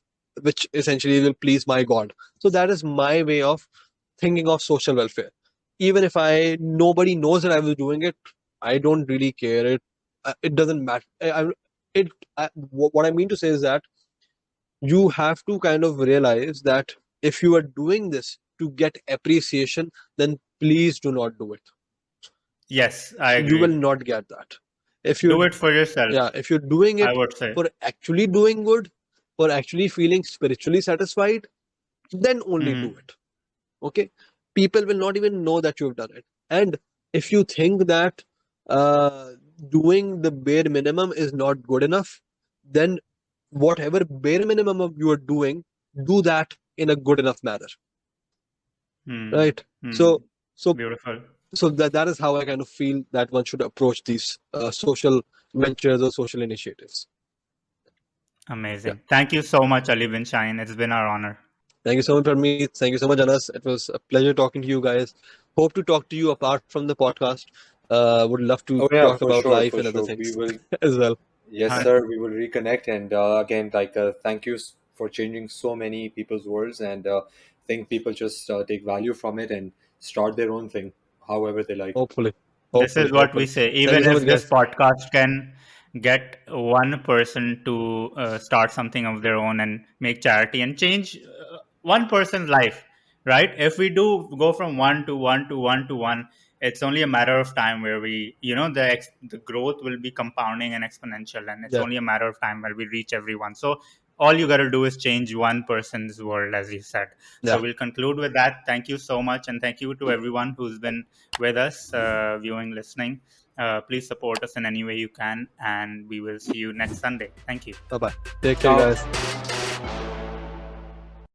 Speaker 1: which essentially will please my God. So that is my way of thinking of social welfare. Even if nobody knows that I was doing it, I don't really care. It doesn't matter. What I mean to say is that you have to kind of realize that if you are doing this to get appreciation, then please do not do it.
Speaker 2: Yes, I
Speaker 1: You will
Speaker 2: agree.
Speaker 1: not get that. If
Speaker 2: Do
Speaker 1: you're,
Speaker 2: it for yourself,
Speaker 1: yeah, if you're doing
Speaker 2: I
Speaker 1: it
Speaker 2: would say.
Speaker 1: for actually doing good, for actually feeling spiritually satisfied, then only do
Speaker 2: Hmm.
Speaker 1: it. Okay, people will not even know that you've done it. And if you think that uh, doing the bare minimum is not good enough, then whatever bare minimum you are doing, do that in a good enough manner,
Speaker 2: Hmm.
Speaker 1: right?
Speaker 2: Hmm.
Speaker 1: So so
Speaker 2: Beautiful.
Speaker 1: so that is how I kind of feel that one should approach these social ventures or social initiatives. Yeah,
Speaker 2: Amazing. Thank you so much, Ali Bin Shaheen. It's been our honor.
Speaker 1: thank you so much, Parmeet. Thank you so much, Anas. It was a pleasure talking to you guys. Hope to talk to you apart from the podcast. Would love to
Speaker 3: Oh yeah,
Speaker 1: talk about life
Speaker 3: for
Speaker 1: and other
Speaker 3: sure. We
Speaker 1: things
Speaker 3: will.
Speaker 1: as well.
Speaker 3: Yes,
Speaker 2: Hun-
Speaker 3: sir. We will reconnect, and again, like, thank you for changing so many people's worlds, and think people just take value from it and start their own thing, however they like.
Speaker 1: Hopefully.
Speaker 2: This is
Speaker 1: Hopefully,
Speaker 2: what we
Speaker 1: hopefully.
Speaker 2: say.
Speaker 1: Thank you
Speaker 2: Even
Speaker 1: so
Speaker 2: if
Speaker 1: much,
Speaker 2: this
Speaker 1: guys.
Speaker 2: podcast can get one person to start something of their own and make charity and change one person's life, right? If we do go from one to one to one to one, it's only a matter of time where we, the growth will be compounding and exponential, and it's
Speaker 1: Yeah,
Speaker 2: only a matter of time where we reach everyone. So all you got to do is change one person's world, as you said. So
Speaker 1: yeah.
Speaker 2: we'll conclude with that. Thank you so much, and thank you to everyone who's been with us, viewing, listening. Please support us in any way you can, and we will see you next Sunday. Thank you.
Speaker 1: Bye bye. Take care,
Speaker 3: Ciao.
Speaker 1: guys.